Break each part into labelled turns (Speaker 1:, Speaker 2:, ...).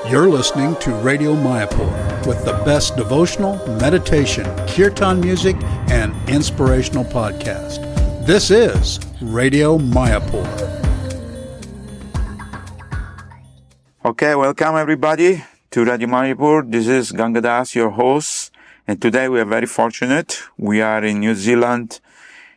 Speaker 1: You're listening to Radio Mayapur with the best devotional, meditation, kirtan music, and inspirational podcast. This is Radio Mayapur.
Speaker 2: Okay, welcome everybody to Radio Mayapur. This is Ganga, your host, and today we are very fortunate. We are in New Zealand,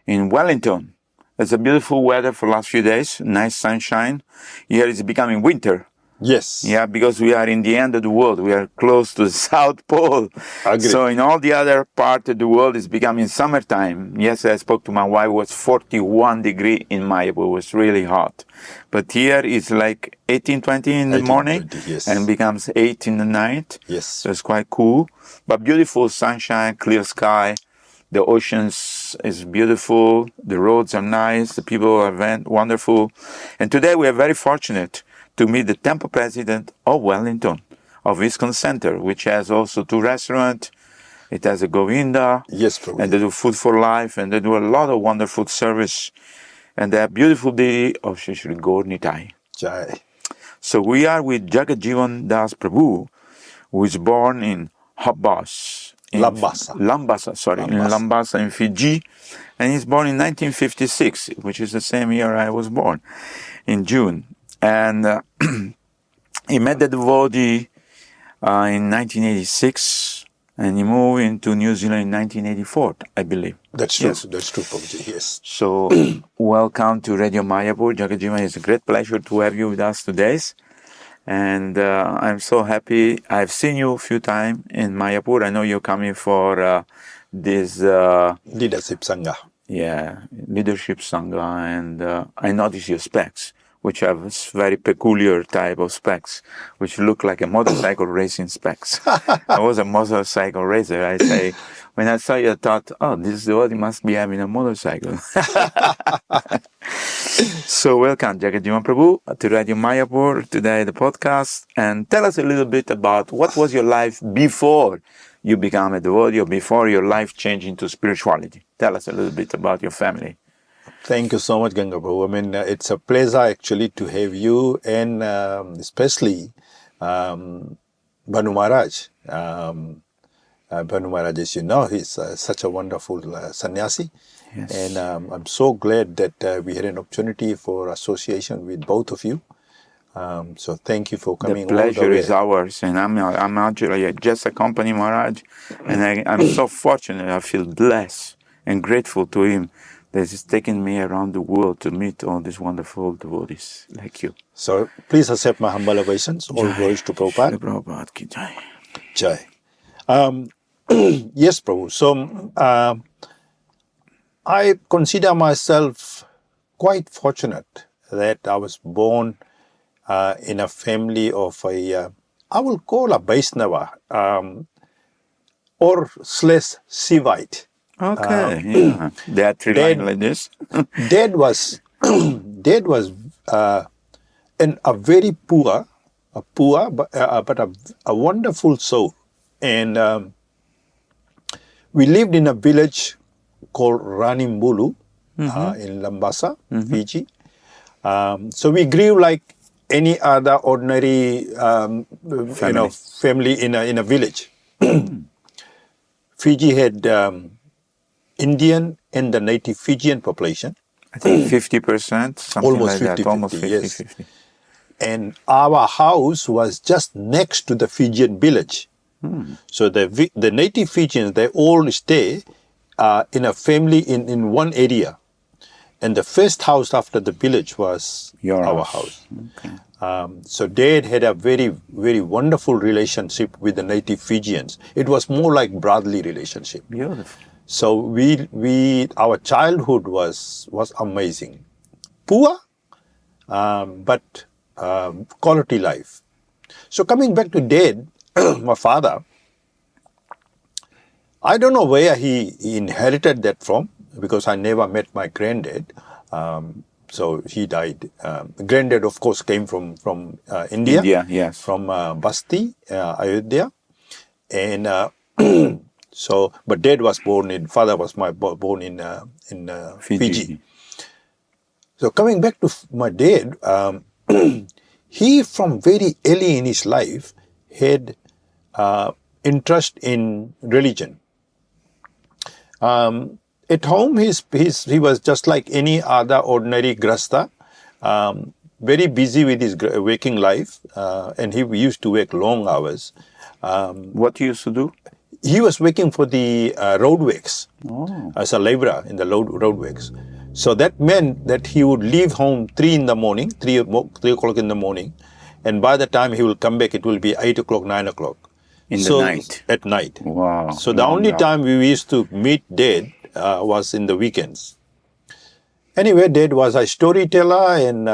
Speaker 2: in Wellington. It's a beautiful weather for the last few days, nice sunshine. Here it's becoming winter.
Speaker 3: Yes.
Speaker 2: Yeah, because we are in the end of the world. We are close to the South Pole.
Speaker 3: Agreed.
Speaker 2: So in all the other part of the world, it's becoming summertime. Yesterday I spoke to my wife, it was 41 degrees in Mayapur. It was really hot. But here it's like 18, 20 in the morning,
Speaker 3: 20, yes.
Speaker 2: and becomes 8 in the night.
Speaker 3: Yes.
Speaker 2: So it's quite cool. But beautiful sunshine, clear sky. The oceans is beautiful. The roads are nice. The people are wonderful. And today we are very fortunate to meet the temple president of Wellington, of ISKCON Center, which has also 2 restaurants. It has a Govinda.
Speaker 3: Yes, probably.
Speaker 2: And they do food for life, and they do a lot of wonderful service. And they have beautiful deity of Shri Shri Gaur Nitai.
Speaker 3: Jai.
Speaker 2: So we are with JagadJivana Das Prabhu, who is born in Lambasa, in Lambasa in Fiji. And he's born in 1956, which is the same year I was born, in June. And he met the devotee in 1986, and he moved into New Zealand in 1984, I believe.
Speaker 3: That's true.
Speaker 2: Yes.
Speaker 3: That's true, Prabhuji. Yes.
Speaker 2: So, welcome to Radio Mayapur. JagadJivana, it's a great pleasure to have you with us today. And I'm so happy. I've seen you a few times in Mayapur. I know you're coming for this...
Speaker 3: Leadership Sangha.
Speaker 2: Yeah, leadership Sangha. And I noticed your specs, which have very peculiar type of specs, which look like a motorcycle racing specs. I was a motorcycle racer. I say, when I saw you, I thought, oh, this devotee must be having a motorcycle. So welcome, JagadJivana Prabhu, to Radio Mayapur, today the podcast. And tell us a little bit about what was your life before you became a devotee, or before your life changed into spirituality. Tell us a little bit about your family.
Speaker 3: Thank you so much, Ganga Prabhu. I mean, it's a pleasure actually to have you, and especially Bhanu Maharaj. Bhanu Maharaj, as you know, he's such a wonderful sannyasi.
Speaker 2: Yes.
Speaker 3: And I'm so glad that we had an opportunity for association with both of you. So thank you for coming.
Speaker 2: The pleasure is ours, and I'm actually just accompanying Maharaj, and I'm so fortunate. I feel blessed and grateful to him that he's taken me around the world to meet all these wonderful devotees like you.
Speaker 3: So please accept my humble obeisance. All glories to Prabhupada.
Speaker 2: Prabhupada ki jai.
Speaker 3: Jai. Yes, Prabhu. So I consider myself quite fortunate that I was born in a family of I will call a Vaishnava or / Sivite.
Speaker 2: Okay, yeah. They are 3 lines like this.
Speaker 3: Dad was in a very poor, but a wonderful soul. And we lived in a village called Ranimbulu in Lambasa, Fiji. So we grew like any other ordinary family in a village. Fiji had Indian and the native Fijian population.
Speaker 2: I think 50%, something
Speaker 3: almost
Speaker 2: like
Speaker 3: 50,
Speaker 2: that. Almost 50,
Speaker 3: yes.
Speaker 2: 50.
Speaker 3: And our house was just next to the Fijian village. So the native Fijians, they all stay in a family in one area. And the first house after the village was our house.
Speaker 2: Okay.
Speaker 3: So Dad had a very, very wonderful relationship with the native Fijians. It was more like brotherly relationship.
Speaker 2: Beautiful.
Speaker 3: So our childhood was amazing. Poor, but quality life. So coming back to Dad, my father, I don't know where he inherited that from, because I never met my granddad. So he died. Granddad, of course, came from India.
Speaker 2: India, yes.
Speaker 3: From Basti, Ayodhya. And so, but Dad was born born in Fiji. So coming back to my dad, he from very early in his life, had interest in religion. At home, he was just like any other ordinary grasta, very busy with his waking life, and he used to work long hours.
Speaker 2: What you used to do?
Speaker 3: He was working for the roadworks as a laborer in the roadworks. So that meant that he would leave home 3 o'clock in the morning, and by the time he will come back, it will be 8 o'clock, 9 o'clock.
Speaker 2: In the night?
Speaker 3: At night.
Speaker 2: Wow.
Speaker 3: So the only time we used to meet Dad was in the weekends. Anyway, Dad was a storyteller and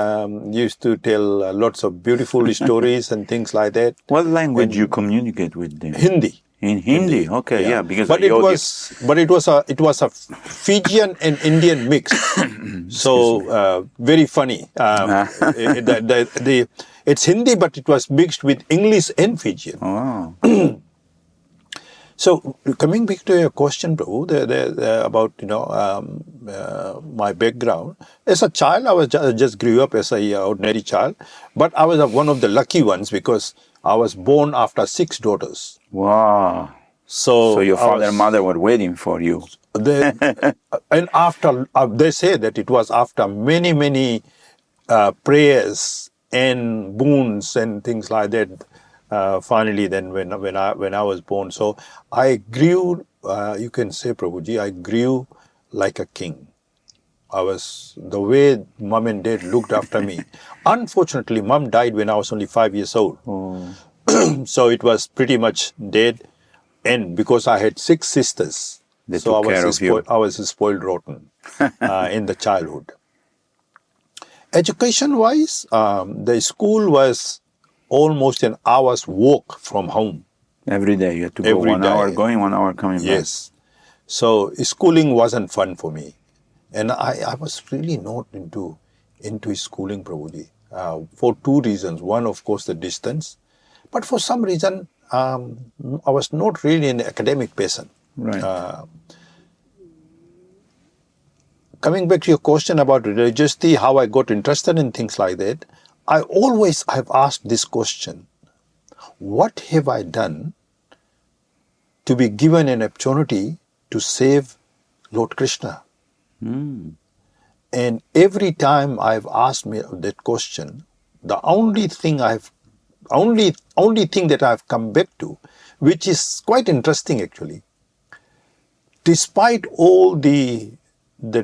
Speaker 3: used to tell lots of beautiful stories and things like that.
Speaker 2: What language you communicate with them?
Speaker 3: Hindi.
Speaker 2: In Hindi, okay, yeah, because
Speaker 3: it was a Fijian and Indian mix, so very funny. It's Hindi, but it was mixed with English and Fijian.
Speaker 2: Wow.
Speaker 3: So coming back to your question, Prabhu, about my background. As a child, I was just grew up as a ordinary child, but I was one of the lucky ones because I was born after 6 daughters.
Speaker 2: Wow.
Speaker 3: So
Speaker 2: your father and mother were waiting for you.
Speaker 3: And after, they say that it was after many prayers and boons and things like that, finally then when I was born. So I grew, you can say, Prabhuji, I grew like a king. The way mom and dad looked after me. Unfortunately, mom died when I was only 5 years old.
Speaker 2: Oh.
Speaker 3: So it was pretty much dead. And because I had 6 sisters,
Speaker 2: I
Speaker 3: was a spoiled rotten in the childhood. Education-wise, the school was almost an hour's walk from home.
Speaker 2: Every day you had to go 1 hour going, 1 hour coming back.
Speaker 3: Yes. So schooling wasn't fun for me. And I was really not into schooling, Prabhuji, for 2 reasons. One, of course, the distance. But for some reason, I was not really an academic person.
Speaker 2: Right.
Speaker 3: Coming back to your question about religiosity, how I got interested in things like that, I've asked this question: what have I done to be given an opportunity to save Lord Krishna? And every time I've asked me that question, the only thing that I've come back to, which is quite interesting actually, despite all the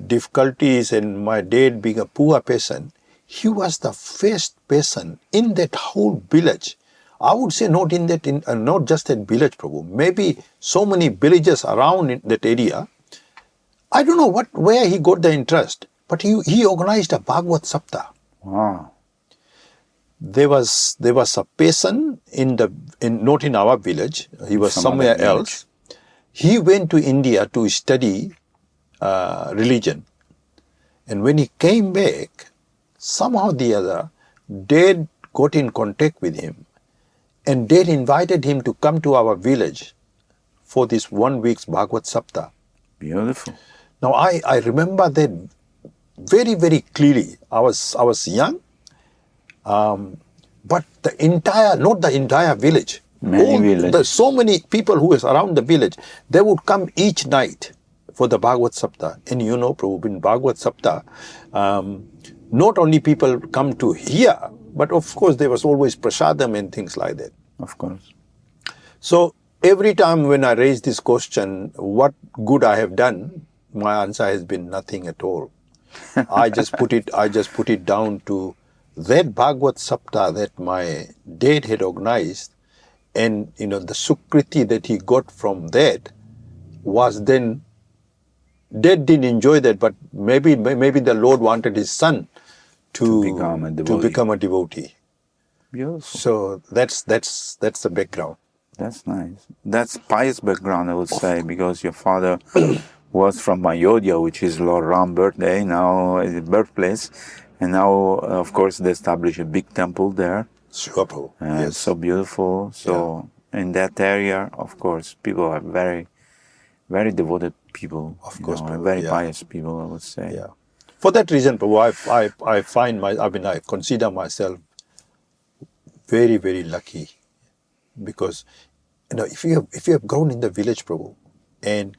Speaker 3: difficulties and my dad being a poor person, he was the first person in that whole village. I would say not just that village, Prabhu, maybe so many villages around in that area. I don't know where he got the interest, but he organized a Bhagavad Saptah.
Speaker 2: Wow.
Speaker 3: There was a person not in our village. He was somewhere else. He went to India to study religion, and when he came back, somehow or the other, Dad got in contact with him, and Dad invited him to come to our village for this 1 week's Bhagavad Saptah.
Speaker 2: Beautiful.
Speaker 3: Now I remember that very, very clearly. I was young. But not the entire village. So many people who was around the village, they would come each night for the Bhagavad Saptah. And Prabhu, in Bhagavad Saptah, not only people come to hear, but of course there was always prasadam and things like that.
Speaker 2: Of course.
Speaker 3: So every time when I raise this question, what good I have done, my answer has been nothing at all. I just put it down to that Bhagavad Saptah that my dad had organized, and the sukriti that he got from that was then, Dad didn't enjoy that, but maybe the Lord wanted his son to become a devotee.
Speaker 2: Beautiful.
Speaker 3: So that's the background.
Speaker 2: That's nice. That's pious background, I would say, because your father was from Ayodhya, which is Lord Ram's birthplace. And now, of course, they established a big temple there.
Speaker 3: Sure.
Speaker 2: Yes. So beautiful. So in that area, of course, people are very, very devoted people.
Speaker 3: Of course,
Speaker 2: very pious people, I would say.
Speaker 3: Yeah. For that reason, I consider myself very, very lucky because if you have grown in the village, Prabhu, and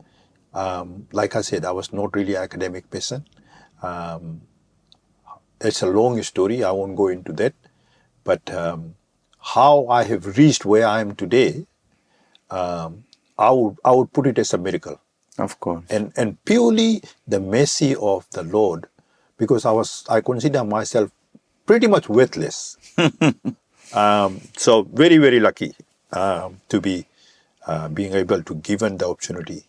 Speaker 3: like I said, I was not really an academic person. It's a long story. I won't go into that. But how I have reached where I am today, I would put it as a miracle.
Speaker 2: Of course.
Speaker 3: And purely the mercy of the Lord, because I consider myself pretty much worthless. So very, very lucky to be being able to given the opportunity.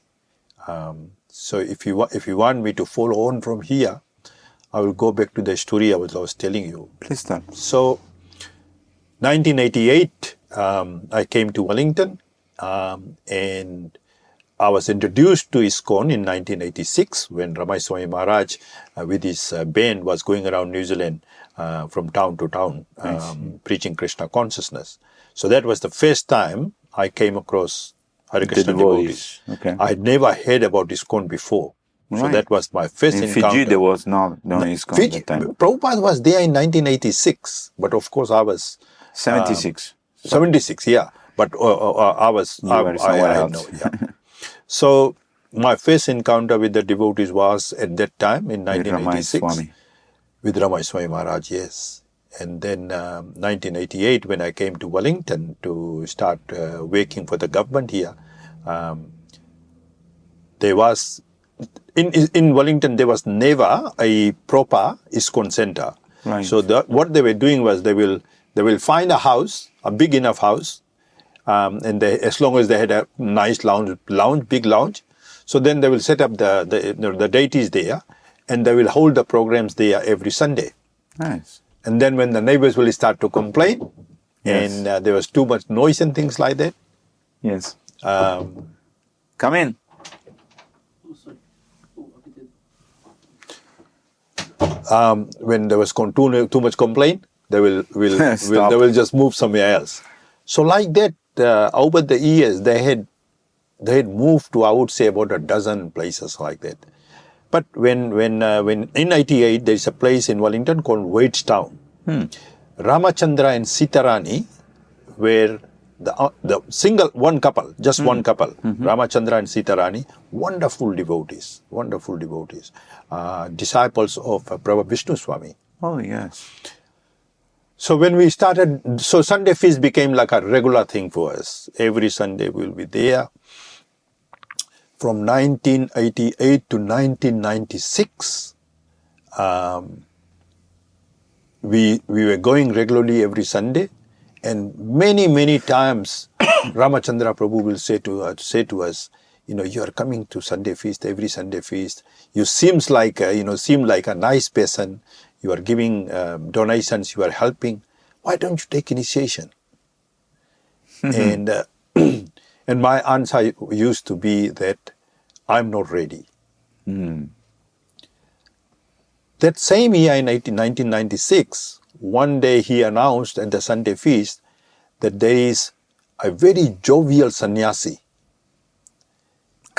Speaker 3: So if you want me to follow on from here, I will go back to the story I was telling you.
Speaker 2: Please tell.
Speaker 3: So 1988, I came to Wellington, and I was introduced to ISKCON in 1986 when Ramai Swami Maharaj with his band was going around New Zealand from town to town preaching Krishna consciousness. So that was the first time I came across Hare Krishna devotees.
Speaker 2: Okay.
Speaker 3: I had never heard about ISKCON before. So that was my first encounter.
Speaker 2: In Fiji, there was no ISKCON at that time.
Speaker 3: Prabhupada was there in 1986, but of course I was...
Speaker 2: 76.
Speaker 3: 76, yeah. But I was... I know, yeah. So my first encounter with the devotees was at that time in 1986. With Ramai Swami Maharaj, yes. And then 1988, when I came to Wellington to start working for the government here, there was... In Wellington, there was never a proper ISKCON center.
Speaker 2: Right.
Speaker 3: So what they were doing was they will find a house, a big enough house, and as long as they had a nice big lounge, so then they will set up the deities there, and they will hold the programs there every Sunday.
Speaker 2: Nice.
Speaker 3: And then when the neighbors will start to complain, and there was too much noise and things like that.
Speaker 2: Yes. Come in.
Speaker 3: When there was too much complaint, they will just move somewhere else. So like that, over the years, they had moved to, I would say, about a dozen places like that. But when in 88, there is a place in Wellington called Wadestown. Ramachandra and Sitarani were the single one couple, just one couple. Ramachandra and Sitarani, wonderful devotees, disciples of Prabhupada Vishnu Swami.
Speaker 2: Oh yes.
Speaker 3: So when we started, so Sunday feast became like a regular thing for us. Every Sunday we'll be there. From 1988 to 1996, we were going regularly every Sunday, and many times Ramachandra Prabhu will say to us, you are coming to Sunday feast, every Sunday feast. You seem like a nice person. You are giving donations. You are helping. Why don't you take initiation? And my answer used to be that I'm not ready. That same year in 1996, one day he announced at the Sunday feast that there is a very jovial sannyasi.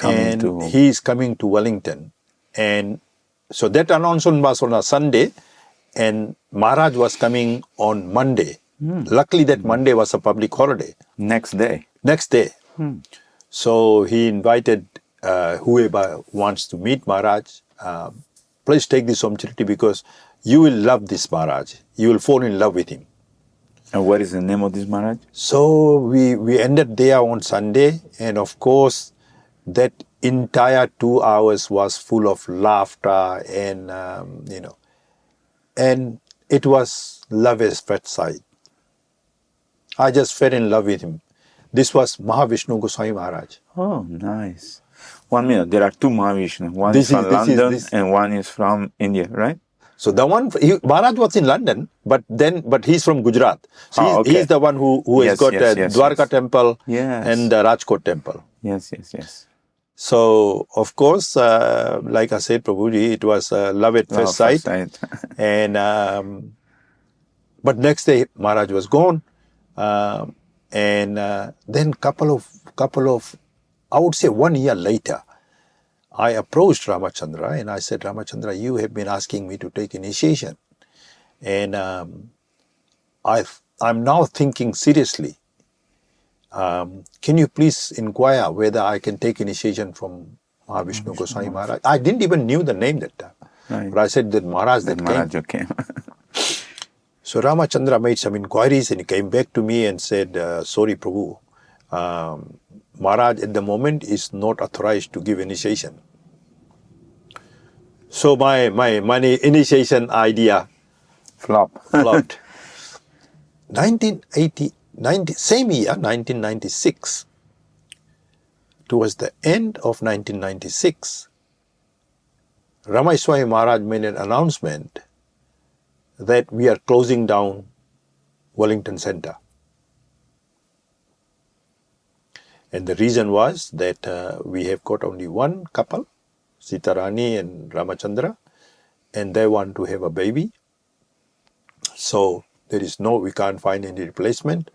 Speaker 3: He is coming to Wellington. And so that announcement was on a Sunday, and Maharaj was coming on Monday. Luckily that Monday was a public holiday.
Speaker 2: Next day.
Speaker 3: So he invited whoever wants to meet Maharaj, please take this opportunity because you will love this Maharaj. You will fall in love with him.
Speaker 2: And what is the name of this Maharaj?
Speaker 3: So we ended there on Sunday, and of course that entire 2 hours was full of laughter and and it was love at first sight. I just fell in love with him. This was Mahavishnu Goswami Maharaj.
Speaker 2: Oh, nice. 1 minute. There are two Mahavishnu. One is from London and one is from India, right?
Speaker 3: So the one, Maharaj was in London, but he's from Gujarat. So he's the one who has got Dwarka temple and the Rajkot temple.
Speaker 2: Yes.
Speaker 3: So, of course, like I said, Prabhuji, it was love at first sight. And, but next day, Maharaj was gone. And then couple of, I would say 1 year later, I approached Ramachandra and I said, Ramachandra, you have been asking me to take initiation. And I'm now thinking seriously. can you please inquire whether I can take initiation from Mahavishnu Goswami Maharaj? I didn't even knew the name that time.
Speaker 2: Right.
Speaker 3: But I said that Maharaj that came. So Ramachandra made some inquiries and he came back to me and said, sorry Prabhu, Maharaj at the moment is not authorized to give initiation. So my initiation idea
Speaker 2: flopped.
Speaker 3: 1996, towards the end of 1996, Ramayaswami Maharaj made an announcement that we are closing down Wellington Center. And the reason was that we have got only one couple, Sitarani and Ramachandra, and they want to have a baby. So we can't find any replacement.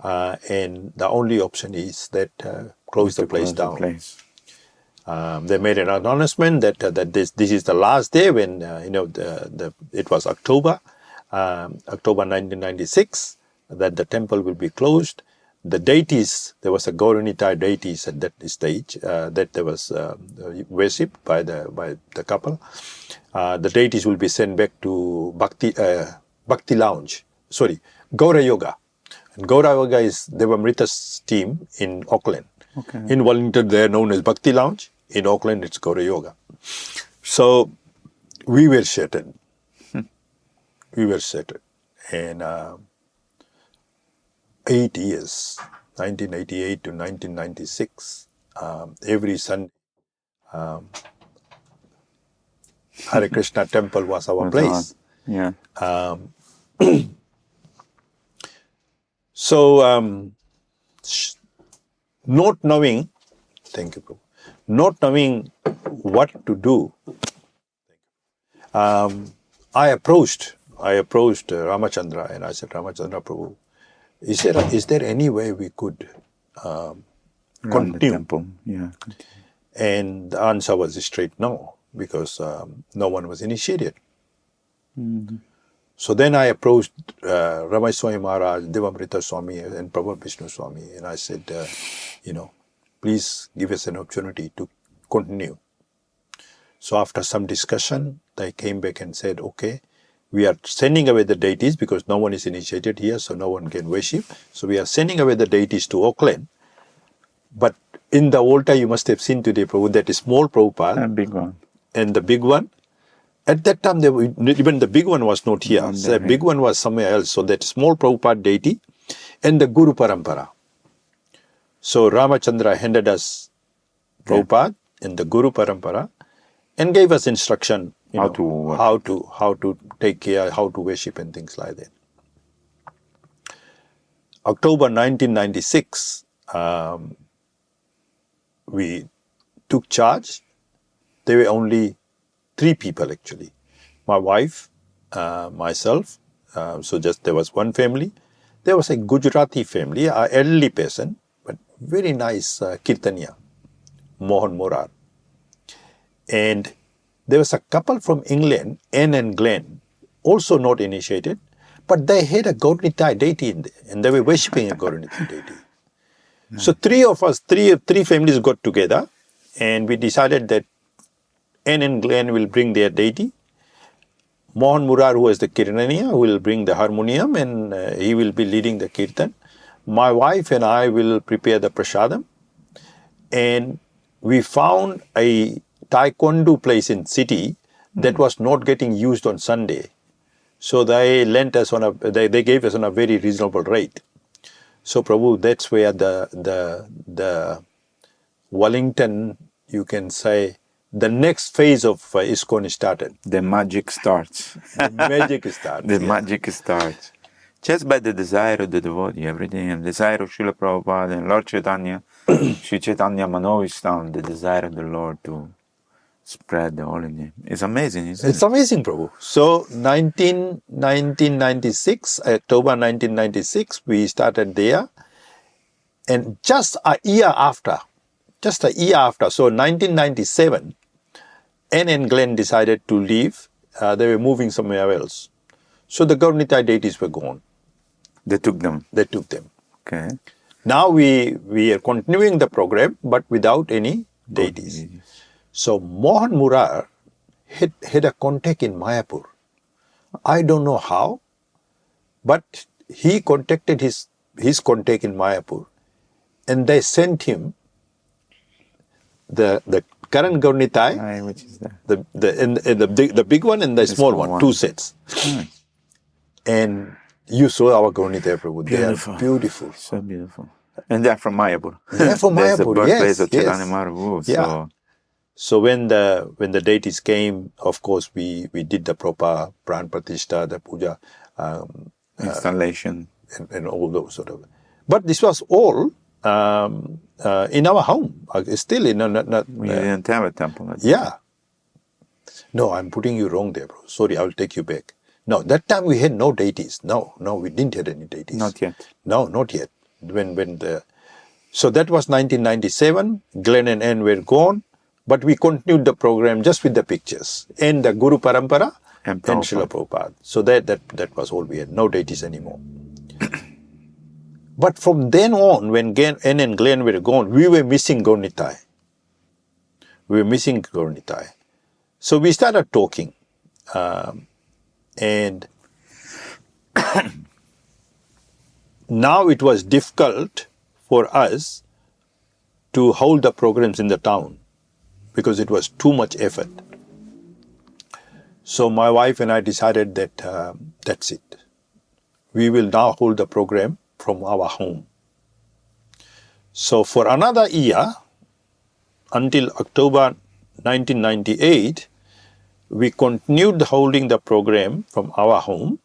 Speaker 3: And the only option is that close the place down. They made an announcement that this is the last day when it was October 1996 that the temple will be closed. The deities, there was a Gauranitai deities at that stage that there was worshipped by the couple. The deities will be sent back to Bhakti Lounge. Gaura Yoga. And Gaura Yoga is Devamrita's team in Auckland.
Speaker 2: Okay.
Speaker 3: In Wellington, they are known as Bhakti Lounge. In Auckland, it's Gaura Yoga. So we were shattered. We were shattered. And 8 years, 1988 to 1996, every Sunday, Hare Krishna temple was our place.
Speaker 2: Yeah.
Speaker 3: So, not knowing, thank you, Prabhu, not knowing what to do, I approached Ramachandra and I said, Ramachandra Prabhu, is there any way we could continue?
Speaker 2: The temple. Yeah.
Speaker 3: And the answer was a straight no, because no one was initiated.
Speaker 2: Mm-hmm.
Speaker 3: So then I approached Ramayaswami Maharaj, Devamrita Swami and Prabhupada Vishnu Swami, and I said, please give us an opportunity to continue. So after some discussion, they came back and said, okay, we are sending away the deities because no one is initiated here, so no one can worship. So we are sending away the deities to Auckland. But in the altar, you must have seen today, Prabhu, that is small Prabhupada.
Speaker 2: And big one.
Speaker 3: And the big one. At that time, even the big one was not here. The big one was somewhere else. So that small Prabhupada deity and the Guru Parampara. So Ramachandra handed us Prabhupada and the Guru Parampara and gave us instruction how to take care, how to worship and things like that. October 1996, we took charge. There were only 3 people actually. My wife, myself, so just there was one family. There was a Gujarati family, an elderly person, but very nice Kirtaniya, Mohan Morar. And there was a couple from England, Anne and Glenn, also not initiated, but they had a Gauranitai deity in there, and they were worshipping a Gauranitai deity. So 3 of us, three families got together, and we decided that Anne and Glenn will bring their deity. Mohan Murar, who is the Kirtaniya, will bring the harmonium and he will be leading the kirtan. My wife and I will prepare the prasadam. And we found a taekwondo place in city that was not getting used on Sunday. So they lent us they gave us on a very reasonable rate. So Prabhu, that's where the Wellington, you can say, the next phase of ISKCON started.
Speaker 2: The magic starts.
Speaker 3: The magic starts.
Speaker 2: Magic starts. Just by the desire of the devotee, everything, and the desire of Srila Prabhupada and Lord Chaitanya, Sri Chaitanya Manovistam, the desire of the Lord to spread the holy name. It's amazing, isn't it?
Speaker 3: It's amazing, Prabhu. So 1996, October 1996, we started there. And just a year after, so 1997, Anne and Glenn decided to leave. They were moving somewhere else. So the Gauranitai deities were gone.
Speaker 2: They took them.
Speaker 3: They took them.
Speaker 2: Okay.
Speaker 3: Now we are continuing the program, but without any deities. So Mohan Murar had a contact in Mayapur. I don't know how, but he contacted his contact in Mayapur, and they sent him the current Gaurnitai,
Speaker 2: which is that?
Speaker 3: the big one and the small one, 2 sets.
Speaker 2: Nice.
Speaker 3: And you saw our Gaurnitai, Prabhu.
Speaker 2: Beautiful.
Speaker 3: They are beautiful.
Speaker 2: So beautiful. And they're from Mayapur.
Speaker 3: They're from
Speaker 2: There's the
Speaker 3: Mayapur,
Speaker 2: birthplace
Speaker 3: yes,
Speaker 2: of
Speaker 3: yes.
Speaker 2: Chaitanya Mahaprabhu.
Speaker 3: Yeah.
Speaker 2: So
Speaker 3: So when the deities came, of course, we did the proper pran pratishtha, the puja,
Speaker 2: installation.
Speaker 3: and all those sort of. But this was all in our home. Still,
Speaker 2: We didn't have a temple.
Speaker 3: Yeah. No, I'm putting you wrong there, bro. Sorry, I will take you back. No, that time we had no deities. No, we didn't have any deities.
Speaker 2: Not yet.
Speaker 3: No, not yet. So that was 1997. Glenn and Ann were gone, but we continued the program just with the pictures and the Guru Parampara and Srila Prabhupada. So that was all we had. No deities anymore. But from then on, when Ann and Glenn were gone, we were missing Gaurnitai. So we started talking. And now it was difficult for us to hold the programs in the town because it was too much effort. So my wife and I decided that that's it. We will now hold the program from our home. So for another year, until October 1998, we continued holding the program from our home,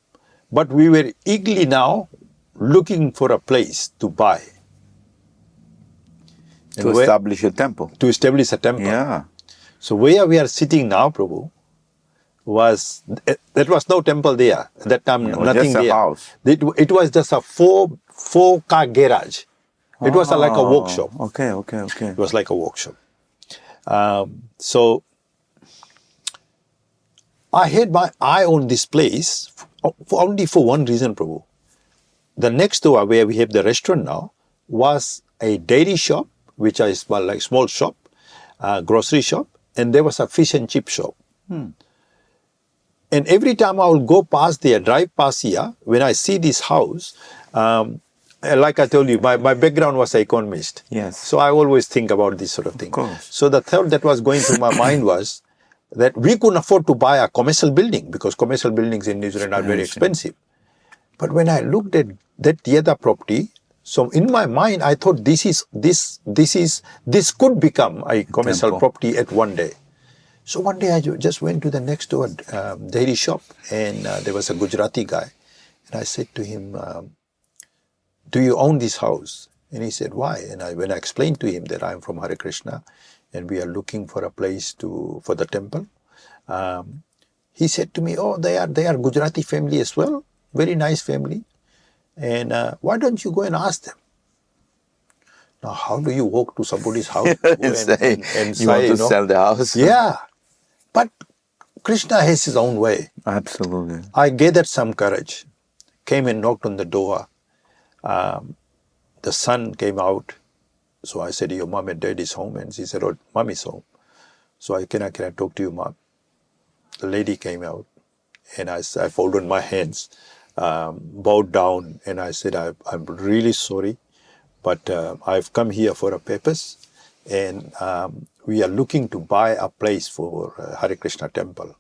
Speaker 3: but we were eagerly now looking for a place to buy.
Speaker 2: To establish a temple.
Speaker 3: To establish a temple.
Speaker 2: Yeah.
Speaker 3: So where we are sitting now, Prabhu, there was no temple there. At that time, nothing
Speaker 2: just
Speaker 3: there.
Speaker 2: A house.
Speaker 3: It was just a four-car garage. It was like a workshop.
Speaker 2: Okay.
Speaker 3: It was like a workshop. So I had my eye on this place only for one reason, Prabhu. The next door where we have the restaurant now was a dairy shop, which is like small shop, grocery shop, and there was a fish and chip shop. And every time I will go past there, drive past here, when I see this house, like I told you, my background was an economist.
Speaker 2: Yes.
Speaker 3: So I always think about this sort of thing.
Speaker 2: Of course.
Speaker 3: So the thought that was going through my mind was that we couldn't afford to buy a commercial building because commercial buildings in New Zealand are very expensive. But when I looked at the other property, so in my mind I thought this could become a commercial property at one day. So one day I just went to the next door dairy shop, and there was a Gujarati guy, and I said to him, "Do you own this house?" And he said, "Why?" And when I explained to him that I'm from Hare Krishna and we are looking for a place for the temple, he said to me, "Oh, they are Gujarati family as well, very nice family, and why don't you go and ask them?" Now, how do you walk to somebody's house and say,
Speaker 2: you want to sell the house?
Speaker 3: Yeah, but Krishna has his own way.
Speaker 2: Absolutely.
Speaker 3: I gathered some courage, came and knocked on the door. The son came out. So I said, "Your mom and dad is home." And she said, "Oh, mom is home." So can I talk to you, mom? The lady came out, and I folded my hands, bowed down, and I said, I'm really sorry, but I've come here for a purpose, and we are looking to buy a place for Hare Krishna temple.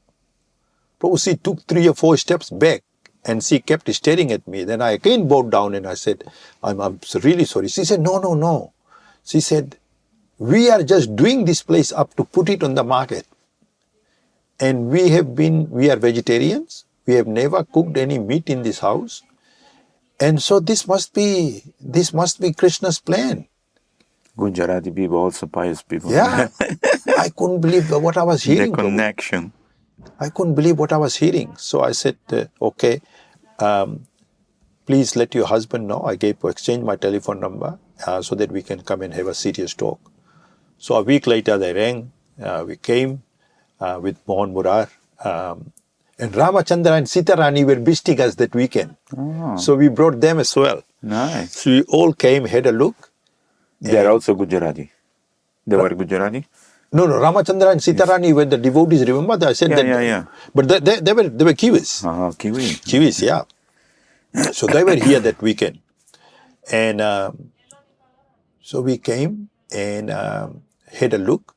Speaker 3: But she took 3 or 4 steps back, and she kept staring at me. Then I again bowed down, and I said, I'm really sorry. She said, No. She said, "We are just doing this place up to put it on the market. And we are vegetarians. We have never cooked any meat in this house. And so this must be Krishna's plan."
Speaker 2: Gujarati people, also pious people.
Speaker 3: Yeah. I couldn't believe what I was hearing.
Speaker 2: The connection.
Speaker 3: I couldn't believe what I was hearing. So I said, "Okay, please let your husband know." I exchanged my telephone number so that we can come and have a serious talk. So a week later they rang. We came with Mohan Murar. And Ramachandra and Sita Rani were visiting us that weekend. So we brought them as well.
Speaker 2: Nice.
Speaker 3: So we all came, had a look.
Speaker 2: They're also Gujarati. They were Gujarati?
Speaker 3: No, Ramachandra and Sitarani were the devotees, remember? I said that.
Speaker 2: Yeah.
Speaker 3: But they were Kiwis.
Speaker 2: Kiwi.
Speaker 3: Kiwis, yeah. So they were here that weekend. And so we came and had a look.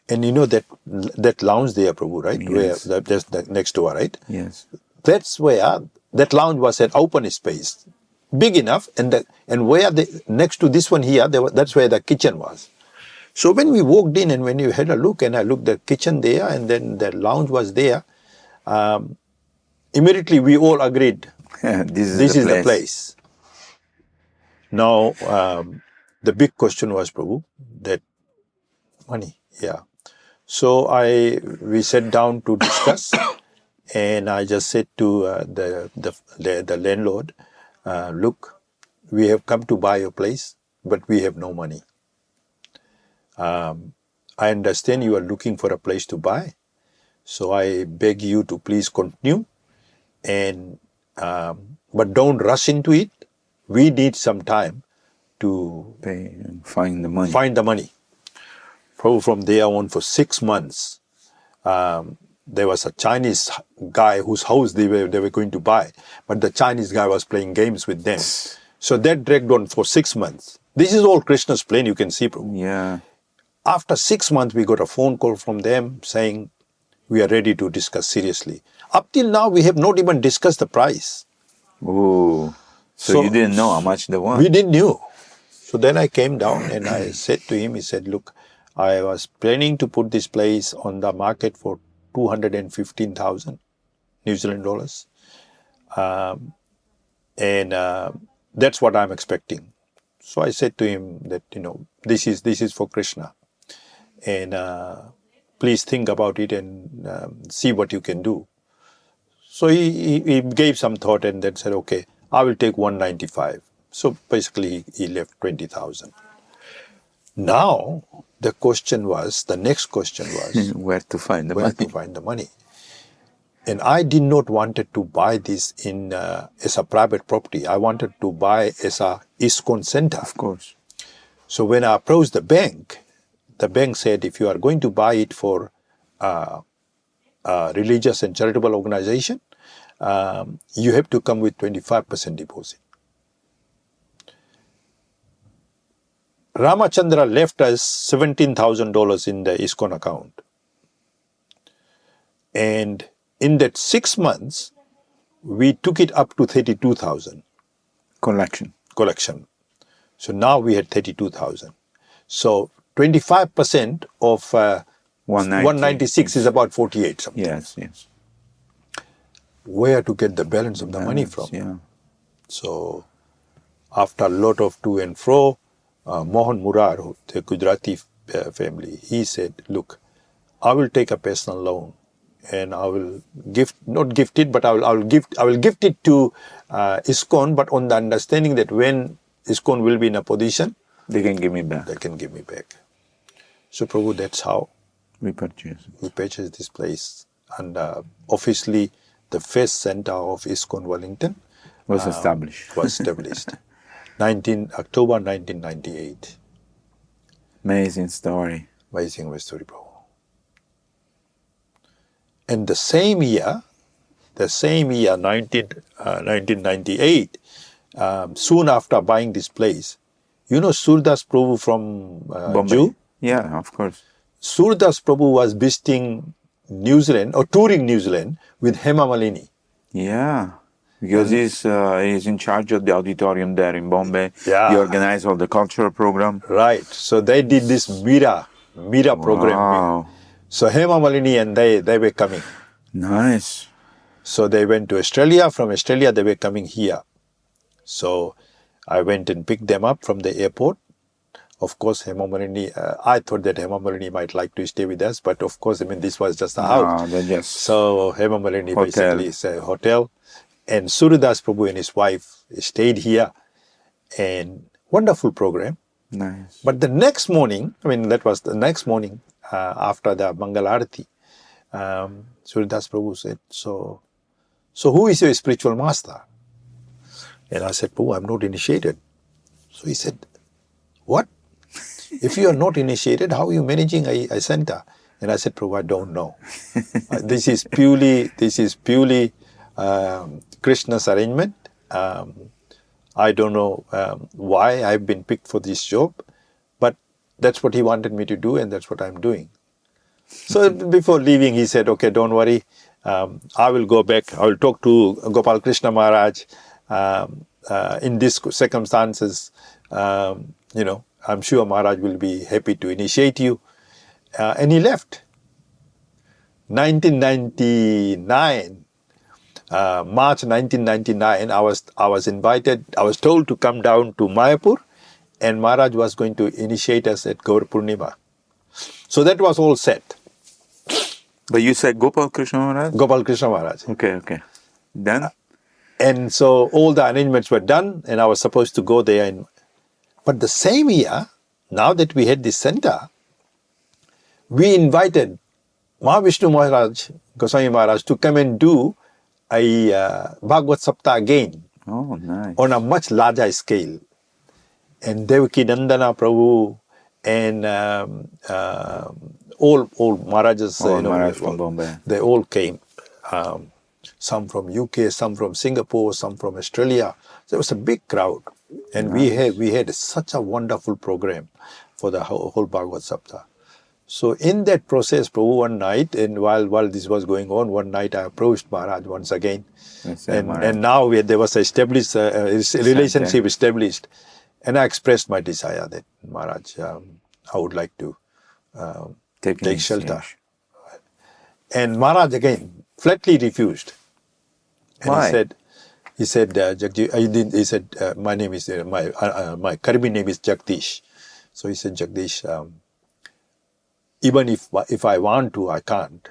Speaker 3: And you know that lounge there, Prabhu, right?
Speaker 2: Yes.
Speaker 3: Where that's next door, right?
Speaker 2: Yes.
Speaker 3: That's where that lounge was an open space, big enough, and where next to this one here, that's where the kitchen was. So when we walked in and when you had a look, and I looked at the kitchen there, and then the lounge was there, immediately we all agreed, this is the place. Now, the big question was, Prabhu, that money, yeah. So we sat down to discuss, and I just said to the landlord, look, we have come to buy your place, but we have no money. I understand you are looking for a place to buy, so I beg you to please continue, and but don't rush into it. We need some time to
Speaker 2: Pay and find the money.
Speaker 3: Find the money. From there on, for 6 months, there was a Chinese guy whose house they were going to buy, but the Chinese guy was playing games with them. So that dragged on for 6 months. This is all Krishna's plan, you can see, Prabhu.
Speaker 2: Yeah.
Speaker 3: After 6 months, we got a phone call from them saying, we are ready to discuss seriously. Up till now, we have not even discussed the price.
Speaker 2: Oh. So you didn't know how much they want?
Speaker 3: We didn't know. So then I came down and I said to him, he said, look, I was planning to put this place on the market for 215,000 New Zealand dollars. And that's what I'm expecting. So I said to him that, this is for Krishna. And please think about it and see what you can do. So he gave some thought and then said, okay, I will take 195. So basically he left 20,000. Now the next question was
Speaker 2: where to find the
Speaker 3: where
Speaker 2: money.
Speaker 3: to find the money. And I did not wanted to buy this as a private property. I wanted to buy as a ISKCON center.
Speaker 2: Of course.
Speaker 3: So when I approached the bank said, if you are going to buy it for a religious and charitable organization, you have to come with 25% deposit. Ramachandra left us $17,000 in the ISKCON account. And in that 6 months, we took it up to 32,000. Collection. So now we had 32,000. So 25% of 196 is about 48 something.
Speaker 2: Yes.
Speaker 3: Where to get the balance of the money from?
Speaker 2: Yeah.
Speaker 3: So after a lot of to and fro, Mohan Murar, the Gujarati family, he said, look, I will take a personal loan and I will not gift it, but I will gift it to ISKCON, but on the understanding that when ISKCON will be in a position,
Speaker 2: they can give me back.
Speaker 3: So Prabhu, that's how
Speaker 2: we purchased
Speaker 3: this place. And officially, the first center of ISKCON Wellington
Speaker 2: was established.
Speaker 3: October 1998.
Speaker 2: Amazing story,
Speaker 3: Prabhu. And the same year, 1998, soon after buying this place, Surdas Prabhu from
Speaker 2: Bombay.
Speaker 3: Jew?
Speaker 2: Yeah, of course.
Speaker 3: Surdas Prabhu was visiting New Zealand or touring New Zealand with Hema Malini.
Speaker 2: Yeah, because he's in charge of the auditorium there in Bombay.
Speaker 3: Yeah.
Speaker 2: He organized all the cultural program.
Speaker 3: Right. So they did this Mira program.
Speaker 2: Wow.
Speaker 3: So Hema Malini and they were coming.
Speaker 2: Nice.
Speaker 3: So they went to Australia. From Australia, they were coming here. So I went and picked them up from the airport. Of course, Hema Malini, I thought that Hema Malini might like to stay with us, but of course, this was just a house. So Hema Malini basically is a hotel. And Surdas Prabhu and his wife stayed here. And wonderful program.
Speaker 2: Nice.
Speaker 3: But the next morning, that was the next morning after the Mangal Arati, Surdas Prabhu said, so who is your spiritual master? And I said, Prabhu, I'm not initiated. So he said, what? If you are not initiated, how are you managing a center? And I said, Prabhu, I don't know. This is purely Krishna's arrangement. I don't know why I've been picked for this job, but that's what he wanted me to do, and that's what I'm doing. So before leaving, he said, okay, don't worry. I will go back. I will talk to Gopal Krishna Maharaj. In these circumstances, I'm sure Maharaj will be happy to initiate you. And he left. 1999, March 1999, I was invited. I was told to come down to Mayapur, and Maharaj was going to initiate us at Gaur Purnima. So that was all set.
Speaker 2: But you said Gopal Krishna Maharaj?
Speaker 3: Gopal Krishna Maharaj.
Speaker 2: Okay. Then?
Speaker 3: And so all the arrangements were done, and I was supposed to go there. But the same year, now that we had this center, we invited Mahavishnu Maharaj, Goswami Maharaj, to come and do a Bhagavad Sapta again.
Speaker 2: Oh, nice.
Speaker 3: On a much larger scale. And Devaki Nandana Prabhu and all Maharajas,
Speaker 2: Maharaj from Bombay.
Speaker 3: They all came. Some from UK, some from Singapore, some from Australia. There was a big crowd. And nice. we had such a wonderful program for the whole Bhagavad Sapta. So in that process, Prabhu, one night, and while this was going on, one night I approached Maharaj once again. And now there was a relationship established. And I expressed my desire that, Maharaj, I would like to take shelter. Yes. And Maharaj again flatly refused. And
Speaker 2: why?
Speaker 3: He said, my name is, my Karmi name is Jagdish. So he said, Jagdish, even if I want to, I can't.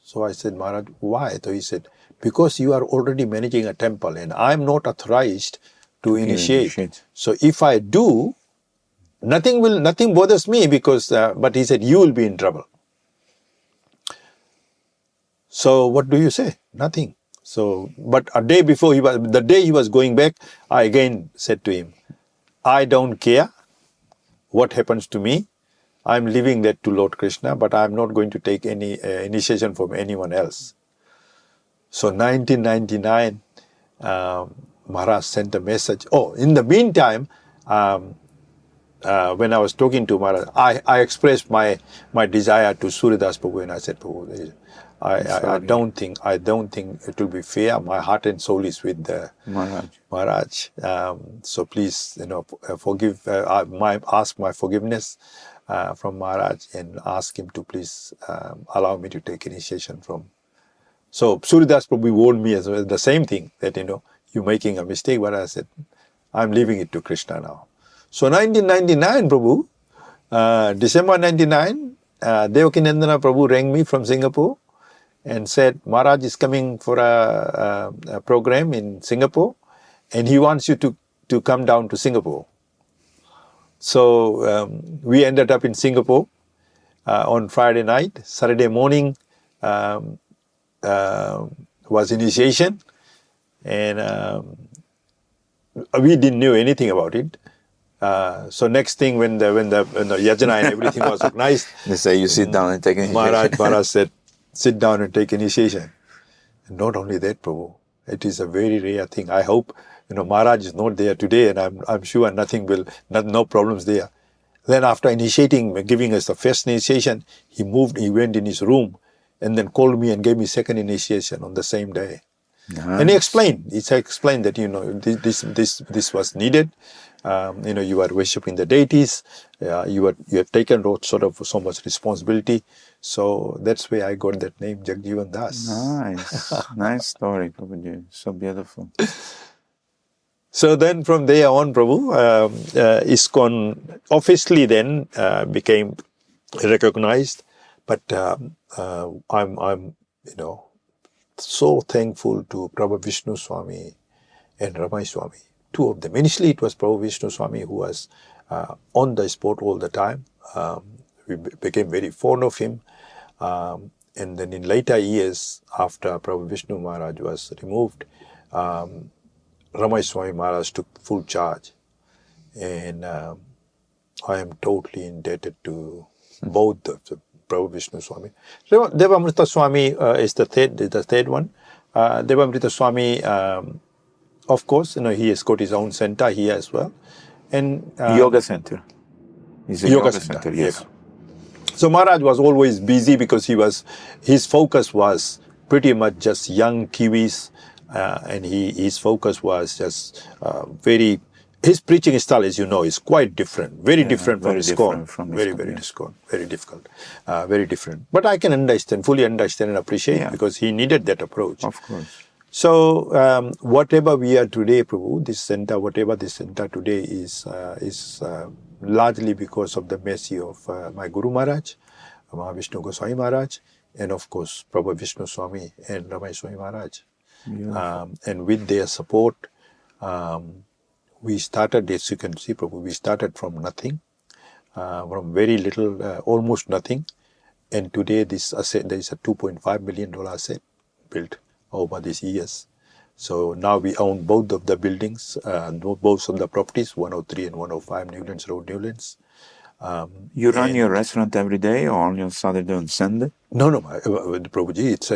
Speaker 3: So I said, Maharaj, why? So he said, because you are already managing a temple and I'm not authorized to initiate. So if I do, nothing bothers me because, but he said, you will be in trouble. So what do you say? Nothing. So, but a day before the day he was going back, I again said to him, I don't care what happens to me. I'm leaving that to Lord Krishna, but I'm not going to take any initiation from anyone else. So 1999, Maharaj sent a message. Oh, in the meantime, when I was talking to Maharaj, I expressed my desire to Suryadas Prabhu, and I said, Prabhu, I don't think it will be fair. My heart and soul is with Maharaj. So please, forgive. Ask my forgiveness from Maharaj and ask him to please allow me to take initiation from. So Suryadas Prabhu warned me as well, the same thing, that you're making a mistake. But I said, I'm leaving it to Krishna now. So 1999, Prabhu, December 99, Devaki Nandana Prabhu rang me from Singapore and said, Maharaj is coming for a program in Singapore and he wants you to come down to Singapore. So we ended up in Singapore on Friday night. Saturday morning was initiation, and we didn't know anything about it. So next thing, when the yajna and everything was organized,
Speaker 2: they say you sit down and take initiation.
Speaker 3: Maharaj said, sit down and take initiation. And not only that, Prabhu, it is a very rare thing. I hope Maharaj is not there today, and I'm sure no problems there. Then after initiating, giving us the first initiation, he went in his room and then called me and gave me second initiation on the same day. Nice. And he explained that this was needed. You are worshipping the deities. You have taken so much responsibility. So that's where I got that name, JagadJivana Das.
Speaker 2: Nice, nice story, Prabhuji. So beautiful.
Speaker 3: So then from there on, Prabhu, ISKCON officially then became recognized. But I'm so thankful to Prabhu Vishnu Swami and Ramai Swami, two of them. Initially, it was Prabhu Vishnu Swami who was on the spot all the time. We became very fond of him. And then in later years, after Prabhu Vishnu Maharaj was removed, Ramay Swami Maharaj took full charge. And I am totally indebted to both the Prabhu Vishnu Swami. Devamrita Swami is the third one. Devamrita Swami, of course, he has got his own center here as well. And
Speaker 2: Yoga center. It's a yoga center, yes.
Speaker 3: Yeah. So Maharaj was always busy because his focus was pretty much just young Kiwis, and his focus was just his preaching style, as you know, is quite different, very different from ISKCON. Very difficult, very different. But I can fully understand and appreciate because he needed that approach.
Speaker 2: Of course.
Speaker 3: So whatever we are today, Prabhu, this center today is largely because of the mercy of my Guru Maharaj, Mahavishnu Goswami Maharaj, and of course Prabhu Vishnu Swami and Ramay Swami Maharaj. And with their support, we started, as you can see, Prabhu, we started from nothing, from very little, almost nothing. And today this asset, there is a $2.5 million asset built over these years. So now we own both of the buildings, both of the properties, 103 and 105 Newlands Road, Newlands.
Speaker 2: You run your restaurant every day or only on Saturday and Sunday?
Speaker 3: No, Prabhuji, it's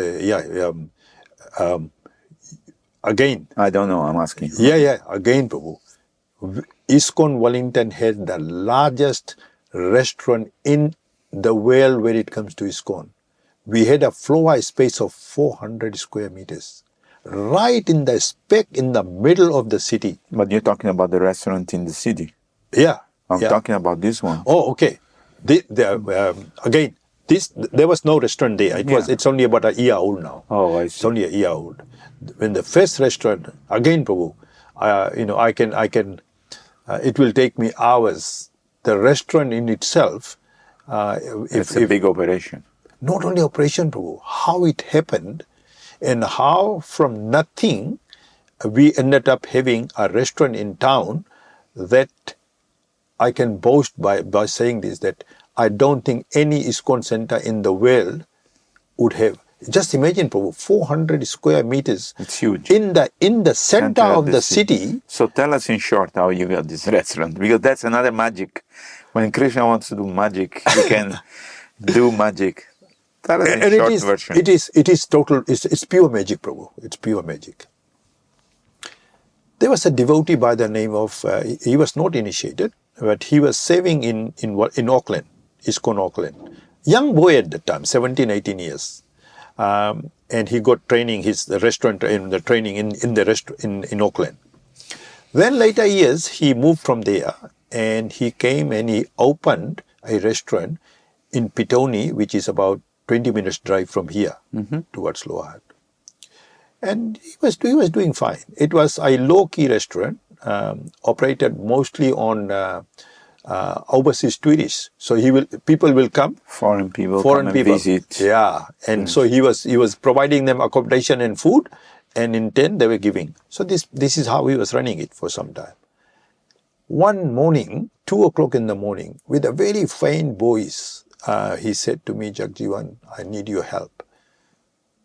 Speaker 3: again.
Speaker 2: I don't know, I'm asking.
Speaker 3: Again, Prabhu. ISKCON Wellington has the largest restaurant in the world when it comes to ISKCON. We had a floor space of 400 square meters, right in the middle of the city.
Speaker 2: But you're talking about the restaurant in the city.
Speaker 3: Yeah.
Speaker 2: I'm talking about this one.
Speaker 3: Oh, okay. Again, there was no restaurant there. It's only about a year old now.
Speaker 2: Oh, I see.
Speaker 3: It's only a year old. When the first restaurant, again, Prabhu, I can. It will take me hours. The restaurant in itself,
Speaker 2: it's a big operation.
Speaker 3: Not only operation, Prabhu, how it happened, and how from nothing we ended up having a restaurant in town that I can boast by saying this, that I don't think any ISKCON center in the world would have. Just imagine, Prabhu, 400 square meters.
Speaker 2: It's huge.
Speaker 3: In the center of the city.
Speaker 2: So tell us in short how you got this restaurant, because that's another magic. When Krishna wants to do magic, he can do magic. Tell us in short version.
Speaker 3: It is total. It's pure magic, Prabhu. It's pure magic. There was a devotee by the name of. He was not initiated, but he was serving in Auckland, ISKCON Auckland. Young boy at the time, 17, 18 years. And he got training, the restaurant in the training in Auckland. Then later years, he moved from there and he came and he opened a restaurant in Pitoni, which is about 20 minutes drive from here towards Lower Hutt. And he was doing fine. It was a low-key restaurant, operated mostly on overseas tourists. So people will come.
Speaker 2: Foreign people come and visit.
Speaker 3: Yeah. And so he was providing them accommodation and food, and in turn they were giving. So this is how he was running it for some time. One morning, 2 o'clock in the morning, with a very faint voice, he said to me, "JagadJivana, I need your help.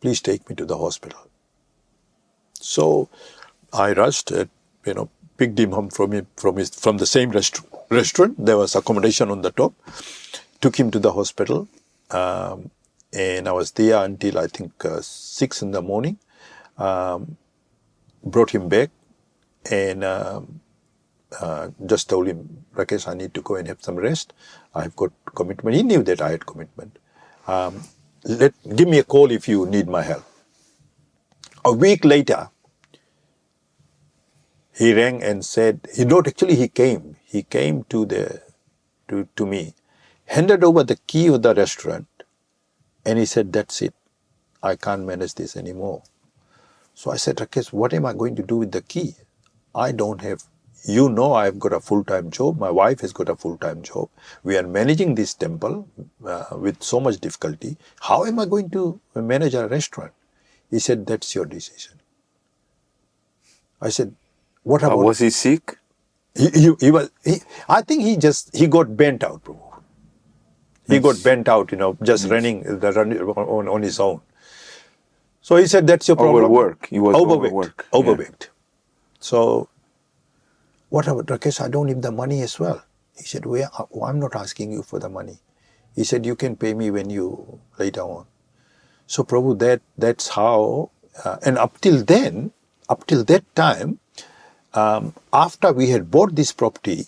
Speaker 3: Please take me to the hospital." So I rushed, picked him up from the same restaurant. There was accommodation on the top. Took him to the hospital, and I was there until I think 6 in the morning. Brought him back, and just told him, "Rakesh, I need to go and have some rest. I've got commitment." He knew that I had commitment. Give me a call if you need my help. A week later, he rang and said, he came. He came to me, handed over the key of the restaurant, and he said, "That's it. I can't manage this anymore." So I said, "Rakesh, what am I going to do with the key? I don't have, I've got a full-time job. My wife has got a full-time job. We are managing this temple with so much difficulty. How am I going to manage a restaurant?" He said, "That's your decision." I said, "What about..."
Speaker 2: Was he sick?
Speaker 3: I think he got bent out, bro. He got bent out, just running on his own. So he said, "That's your problem."
Speaker 2: Overwork. He was
Speaker 3: overweight. So, what about Rakesh? I don't need the money as well. He said, well, I'm not asking you for the money. He said, you can pay me when you later on. So, Prabhu, that's how, and up till that time, after we had bought this property,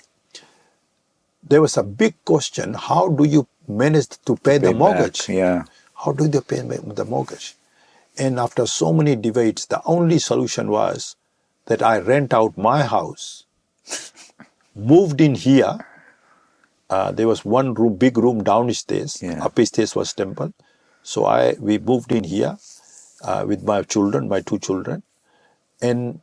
Speaker 3: there was a big question, how do you manage to pay the mortgage?
Speaker 2: Back, yeah.
Speaker 3: How do you pay the mortgage? And after so many debates, the only solution was that I rent out my house, moved in here. There was one room, big room downstairs.
Speaker 2: Yeah.
Speaker 3: Upstairs was temple. So we moved in here with my children, my two children. And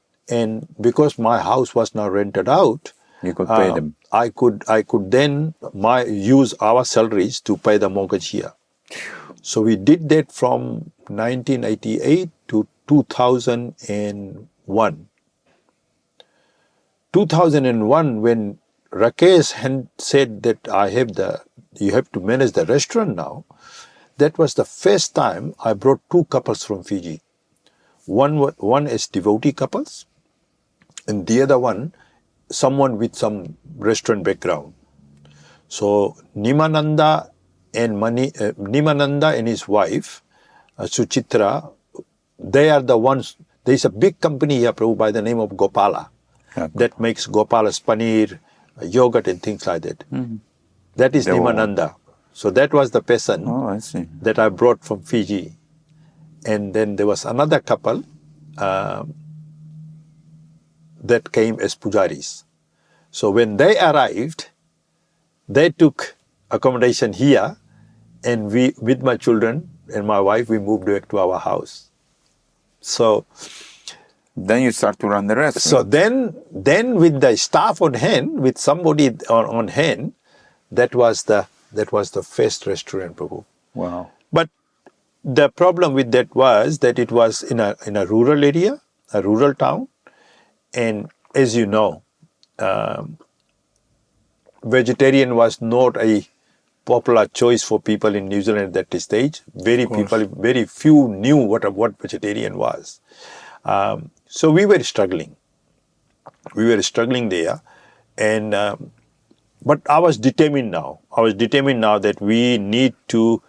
Speaker 3: because my house was now rented out,
Speaker 2: You could pay them.
Speaker 3: I could then use our salaries to pay the mortgage here. So we did that from 1988 to 2001. 2001, when Rakesh had said that you have to manage the restaurant now, that was the first time I brought two couples from Fiji. One is devotee couples, and the other one, someone with some restaurant background. So Nimananda and his wife, Suchitra, they are the ones. There is a big company here, Prabhu, by the name of Gopala, that makes Gopala's paneer, yogurt and things like that. Mm-hmm. That is Nimananda. So that was the person that I brought from Fiji. And then there was another couple that came as pujaris. So when they arrived, they took accommodation here, and we, with my children and my wife, we moved back to our house. So
Speaker 2: then you start to run the rest.
Speaker 3: So then with the staff on hand, with somebody on hand, that was the first restaurant, Prabhu.
Speaker 2: Wow.
Speaker 3: But the problem with that was that it was in a rural area, a rural town, and as you know, vegetarian was not a popular choice for people in New Zealand at that stage. Very few knew what vegetarian was. So we were struggling. We were struggling there, and but I was determined now. That we need to.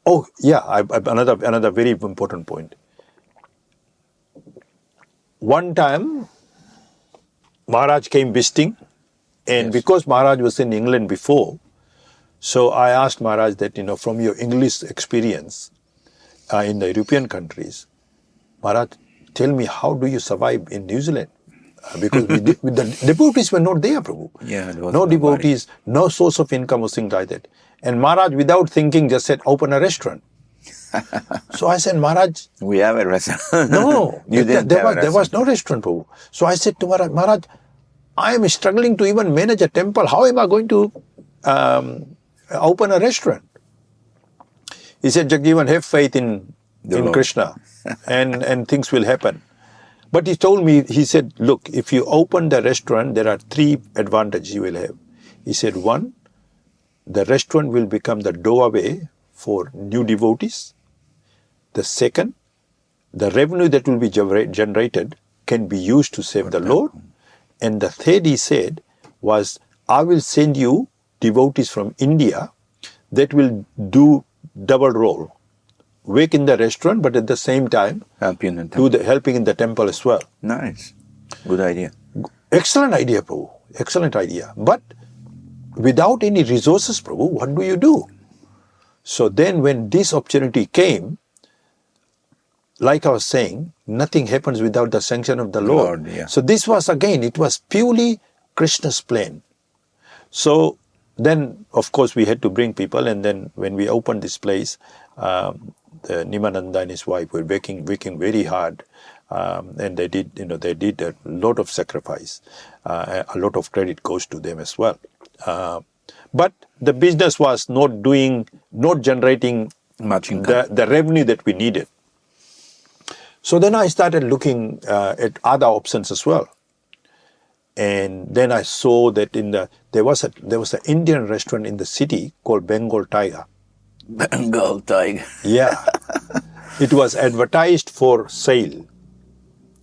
Speaker 3: Another very important point. One time, Maharaj came visiting, and because Maharaj was in England before, so I asked Maharaj that, from your English experience in the European countries, Maharaj, tell me, how do you survive in New Zealand? Because the devotees were not there, Prabhu.
Speaker 2: Yeah,
Speaker 3: no devotees, no source of income or things like that. And Maharaj, without thinking, just said, open a restaurant. So I said, Maharaj,
Speaker 2: we have a restaurant.
Speaker 3: No, there was no restaurant, Prabhu. So I said to Maharaj, I am struggling to even manage a temple. How am I going to open a restaurant? He said, JagadJivana, have faith in Krishna and things will happen. But he told me, he said, look, if you open the restaurant, there are 3 advantages you will have. He said, 1, the restaurant will become the doorway for new devotees. The 2nd, the revenue that will be generated can be used to save the Lord. And the 3rd, he said, was, I will send you devotees from India that will do double role. Work in the restaurant, but at the same time, helping in the temple as well.
Speaker 2: Nice. Good idea.
Speaker 3: Excellent idea, Prabhu. Excellent idea. But without any resources, Prabhu, what do you do? So then when this opportunity came, like I was saying, nothing happens without the sanction of the Lord. So this was, again, it was purely Krishna's plan. So then, of course, we had to bring people, and then when we opened this place, Nimananda and his wife were working very hard, and they did a lot of sacrifice. A lot of credit goes to them as well. But the business was not generating
Speaker 2: much income,
Speaker 3: the revenue that we needed. So then I started looking at other options as well. And then I saw that there was an Indian restaurant in the city called Bengal Tiger.
Speaker 2: Bengal Tiger.
Speaker 3: Yeah. It was advertised for sale.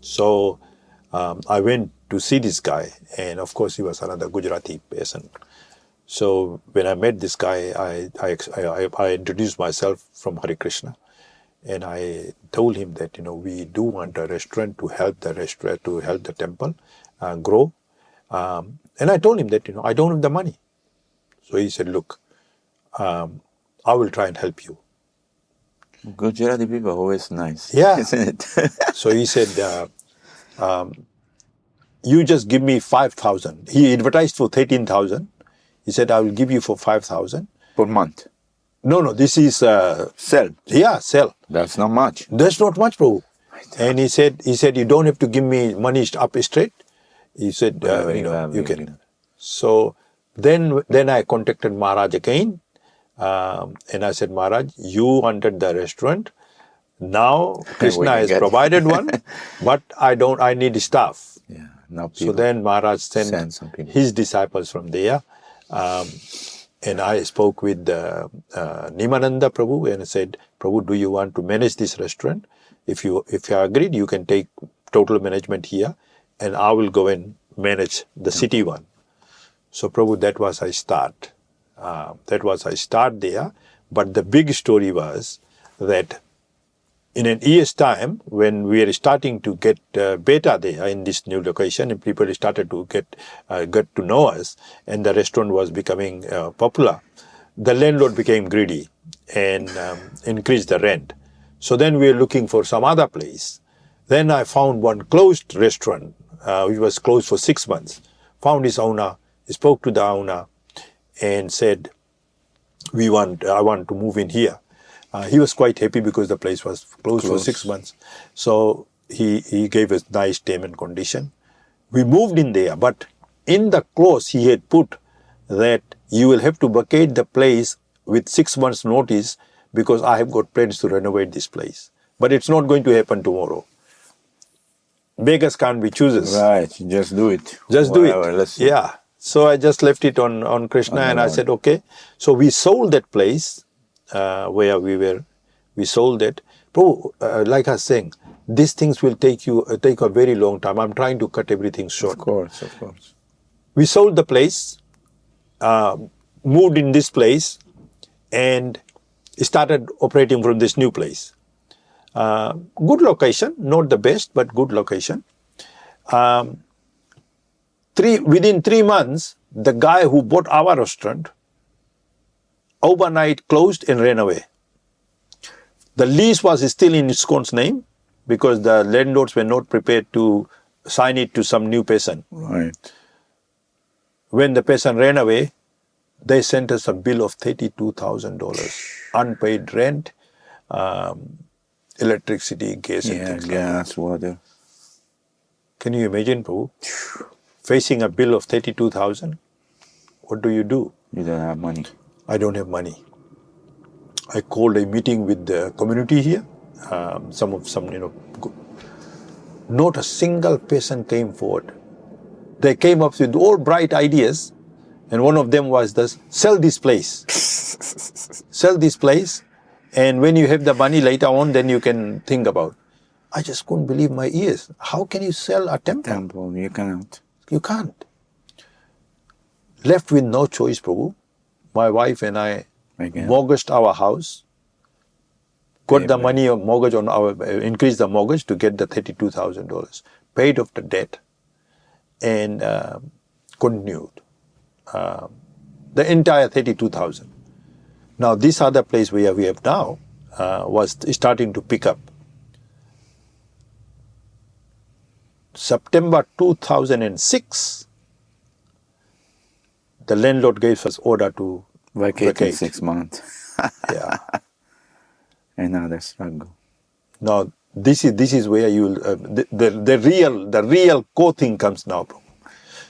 Speaker 3: So I went to see this guy, and of course he was another Gujarati person. So when I met this guy, I introduced myself from Hare Krishna, and I told him that we do want a restaurant to help the temple grow, and I told him that I don't have the money. So he said, "Look, I will try and help you."
Speaker 2: Gujarati people are always nice.
Speaker 3: Yeah.
Speaker 2: Isn't it?
Speaker 3: So he said, "You just give me 5,000." He advertised for 13,000. He said, "I will give you for 5,000
Speaker 2: per month.
Speaker 3: No, this is
Speaker 2: Sell.
Speaker 3: Yeah, sell.
Speaker 2: That's not much.
Speaker 3: That's not much, bro. And he said, "You don't have to give me money up straight." He said, "You can." So then I contacted Maharaj again, and I said, "Maharaj, you wanted the restaurant. Now Krishna has provided one, but I need staff."
Speaker 2: Yeah. Now
Speaker 3: So then Maharaj sent
Speaker 2: some people.
Speaker 3: his disciples from there, and I spoke with Nimananda Prabhu and I said, "Prabhu, do you want to manage this restaurant? If you agreed, you can take total management here, and I will go and manage the city one." So Prabhu, that was I start. I start there. But the big story was that in an year's time, when we are starting to get beta there in this new location, and people started to get to know us, and the restaurant was becoming popular, the landlord became greedy and increased the rent. So then we were looking for some other place. Then I found one closed restaurant, which was closed for 6 months. Found his owner, spoke to the owner, and said, I want to move in here. He was quite happy because the place was closed for 6 months. So he gave us nice term and condition. We moved in there, but in the clause he had put that you will have to vacate the place with 6 months notice because I have got plans to renovate this place. But it's not going to happen tomorrow. Beggars can't be choosers.
Speaker 2: Right, just do it.
Speaker 3: Just
Speaker 2: Whatever,
Speaker 3: do it.
Speaker 2: let's see.
Speaker 3: Yeah. So I just left it on Krishna, and I said, okay. So we sold that place where we were. We sold it. Bro, like I was saying, these things will take a very long time. I'm trying to cut everything short.
Speaker 2: Of course.
Speaker 3: We sold the place, moved in this place, and started operating from this new place. Good location, not the best, but good location. Within 3 months, the guy who bought our restaurant overnight closed and ran away. The lease was still in ISKCON's name because the landlords were not prepared to sign it to some new person.
Speaker 2: Right.
Speaker 3: When the person ran away, they sent us a bill of $32,000, unpaid rent, electricity, gas, and things
Speaker 2: gas, water.
Speaker 3: Can you imagine, Prabhu? Facing a bill of $32,000, what do?
Speaker 2: You don't have money.
Speaker 3: I don't have money. I called a meeting with the community here. Not a single person came forward. They came up with all bright ideas, and one of them was this: sell this place. Sell this place, and when you have the money later on, then you can think about. I just couldn't believe my ears. How can you sell a temple?
Speaker 2: You cannot.
Speaker 3: You can't. Left with no choice, Prabhu. My wife and I mortgaged our house, got the money of mortgage on increased the mortgage to get the $32,000, paid off the debt, and continued the entire $32,000. Now, this other place where we have now was starting to pick up. September 2006, the landlord gave us order to vacate.
Speaker 2: 6 months.
Speaker 3: Yeah.
Speaker 2: Another struggle.
Speaker 3: Now, this is where you will the real core thing comes now, bro.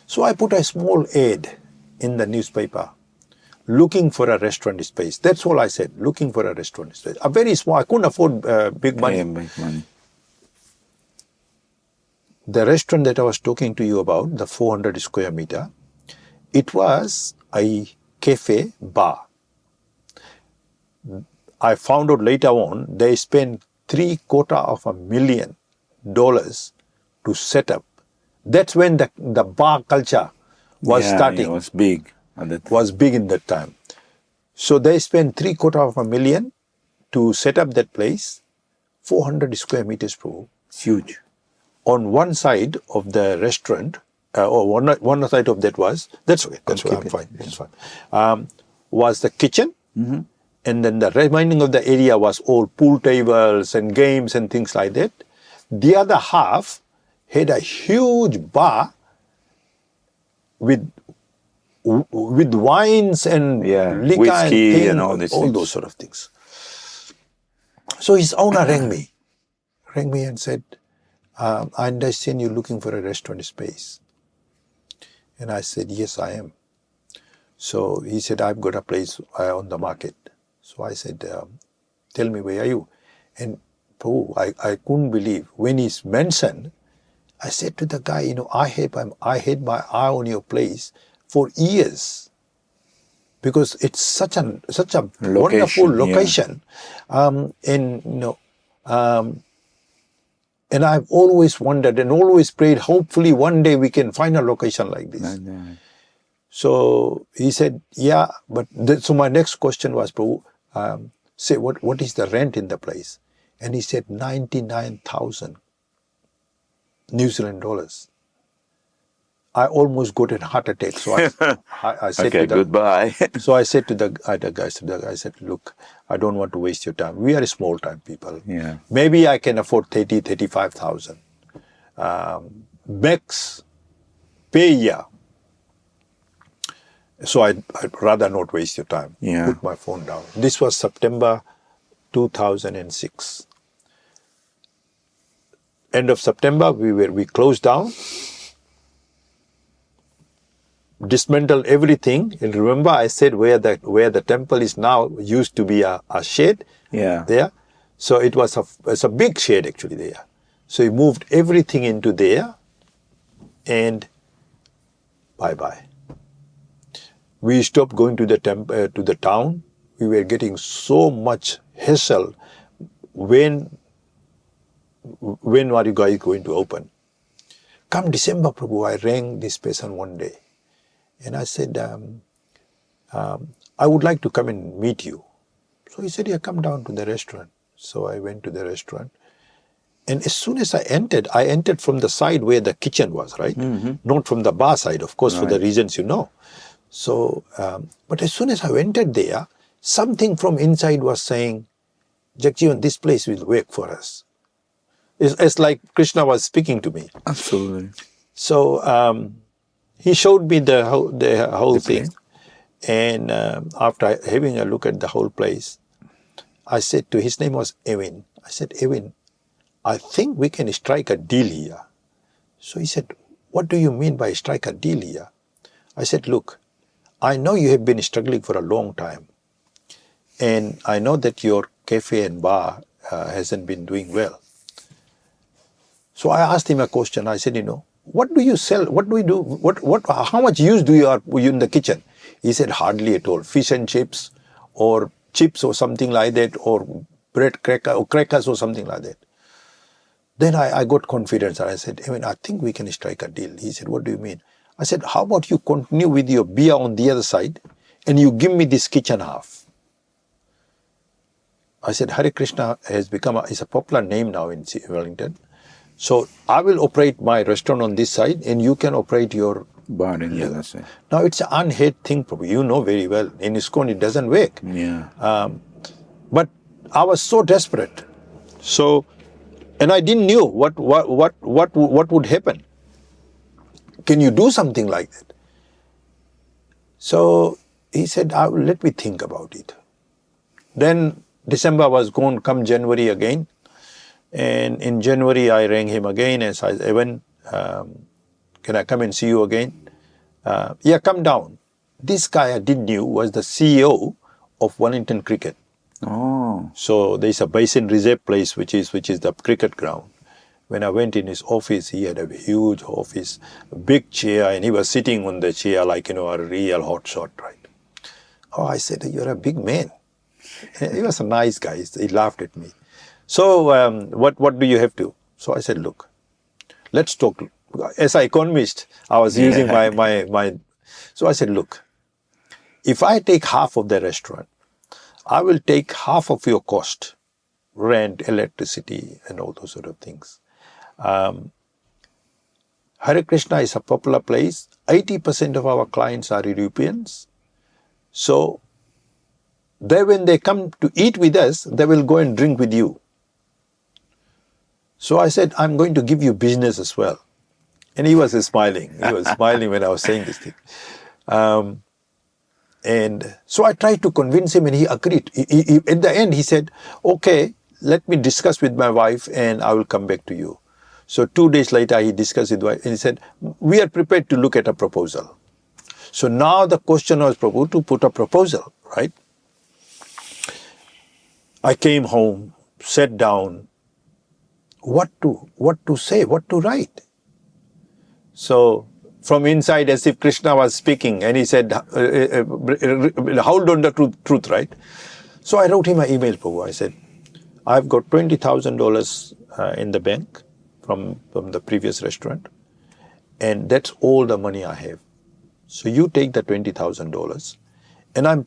Speaker 3: So I put a small ad in the newspaper, looking for a restaurant space. That's all I said. Looking for a restaurant space. A very small. I couldn't afford big money.
Speaker 2: Big money.
Speaker 3: The restaurant that I was talking to you about, the 400 square meter, it was a cafe bar. I found out later on, they spent $750,000 to set up That's when the bar culture was starting.
Speaker 2: It was big at that time.
Speaker 3: Was big in that time. So they spent $750,000 to set up that place, 400 square meters, Prabhu.
Speaker 2: It's huge.
Speaker 3: On one side of the restaurant, or one side of that was, that's okay, that's okay, I'm fine, that's fine, was the kitchen, and then the remaining of the area was all pool tables and games and things like that. The other half had a huge bar with wines and liquor
Speaker 2: whiskey
Speaker 3: and
Speaker 2: all these
Speaker 3: all
Speaker 2: things.
Speaker 3: those sort of things. So his owner rang me and said, I understand you're looking for a restaurant space. And I said, yes, I am. So he said, I've got a place on the market. So I said, tell me, where are you? And I couldn't believe. When he's mentioned, I said to the guy, I had my eye on your place for years, because it's such a wonderful location, and I've always wondered and always prayed, hopefully one day we can find a location like this. So he said, yeah, but so my next question was, Prabhu, say what is the rent in the place? And he said 99,000 New Zealand dollars. I almost got a heart attack. So I said,
Speaker 2: okay, goodbye.
Speaker 3: So I said to the guy, I said, look, I don't want to waste your time. We are small time people.
Speaker 2: Yeah.
Speaker 3: Maybe I can afford 35,000. Max pay year. So I'd rather not waste your time.
Speaker 2: Yeah.
Speaker 3: Put my phone down. This was September 2006. End of September, we closed down, dismantled everything. And remember, I said where the temple is now used to be a shed.
Speaker 2: Yeah.
Speaker 3: There, so it's a big shed actually there. So we moved everything into there, and bye. We stopped going to the town. We were getting so much hassle. When are you guys going to open? Come December, Prabhu, I rang this person one day. And I said, I would like to come and meet you. So he said, yeah, come down to the restaurant. So I went to the restaurant. And as soon as I entered from the side where the kitchen was, right? Not from the bar side, of course, for the reasons you know. So, but as soon as I entered there, something from inside was saying, JagadJivana, this place will work for us. It's like Krishna was speaking to me.
Speaker 2: Absolutely.
Speaker 3: So he showed me the whole thing.
Speaker 2: Place.
Speaker 3: And after having a look at the whole place, I said to, his name was Evin. I said, Evin, I think we can strike a deal here. So he said, what do you mean by strike a deal here? I said, look, I know you have been struggling for a long time. And I know that your cafe and bar hasn't been doing well. So I asked him a question. I said, what do you sell? What do we do? How much use do you have in the kitchen? He said, hardly at all. Fish and chips, or chips or something like that, or bread crackers or something like that. Then I got confidence and I said, I think we can strike a deal. He said, what do you mean? I said, how about you continue with your beer on the other side and you give me this kitchen half? I said, Hare Krishna has become is a popular name now in Wellington. So I will operate my restaurant on this side and you can operate your
Speaker 2: bar on the other side.
Speaker 3: Now it's an unheard thing, probably. You know very well. In ISKCON it doesn't work.
Speaker 2: Yeah.
Speaker 3: But I was so desperate. So, and I didn't know what would happen. Can you do something like that? So he said, let me think about it. Then December was gone, come January again. And in January, I rang him again and said, Evan, can I come and see you again? Yeah, come down. This guy I didn't know was the CEO of Wellington Cricket.
Speaker 2: Oh.
Speaker 3: So there's a basin reserve place, which is the cricket ground. When I went in his office, he had a huge office, a big chair, and he was sitting on the chair like, a real hot shot, right? Oh, I said, you're a big man. He was a nice guy. He laughed at me. So what do you have to? So I said, look, let's talk as an economist, I was using my. So I said, look, if I take half of the restaurant, I will take half of your cost, rent, electricity, and all those sort of things. Hare Krishna is a popular place. 80% of our clients are Europeans. So when they come to eat with us, they will go and drink with you. So I said, I'm going to give you business as well. And he was smiling. He was smiling when I was saying this thing. And so I tried to convince him and he agreed. At the end, he said, okay, let me discuss with my wife and I will come back to you. So 2 days later, he discussed with wife and he said, we are prepared to look at a proposal. So now the question was, Prabhu, to put a proposal, right? I came home, sat down, what to say, what to write. So from inside, as if Krishna was speaking, and he said, hold on the truth, right? So I wrote him an email, Prabhu. I said, I've got $20,000 in the bank from the previous restaurant, and that's all the money I have. So you take the $20,000, and I'm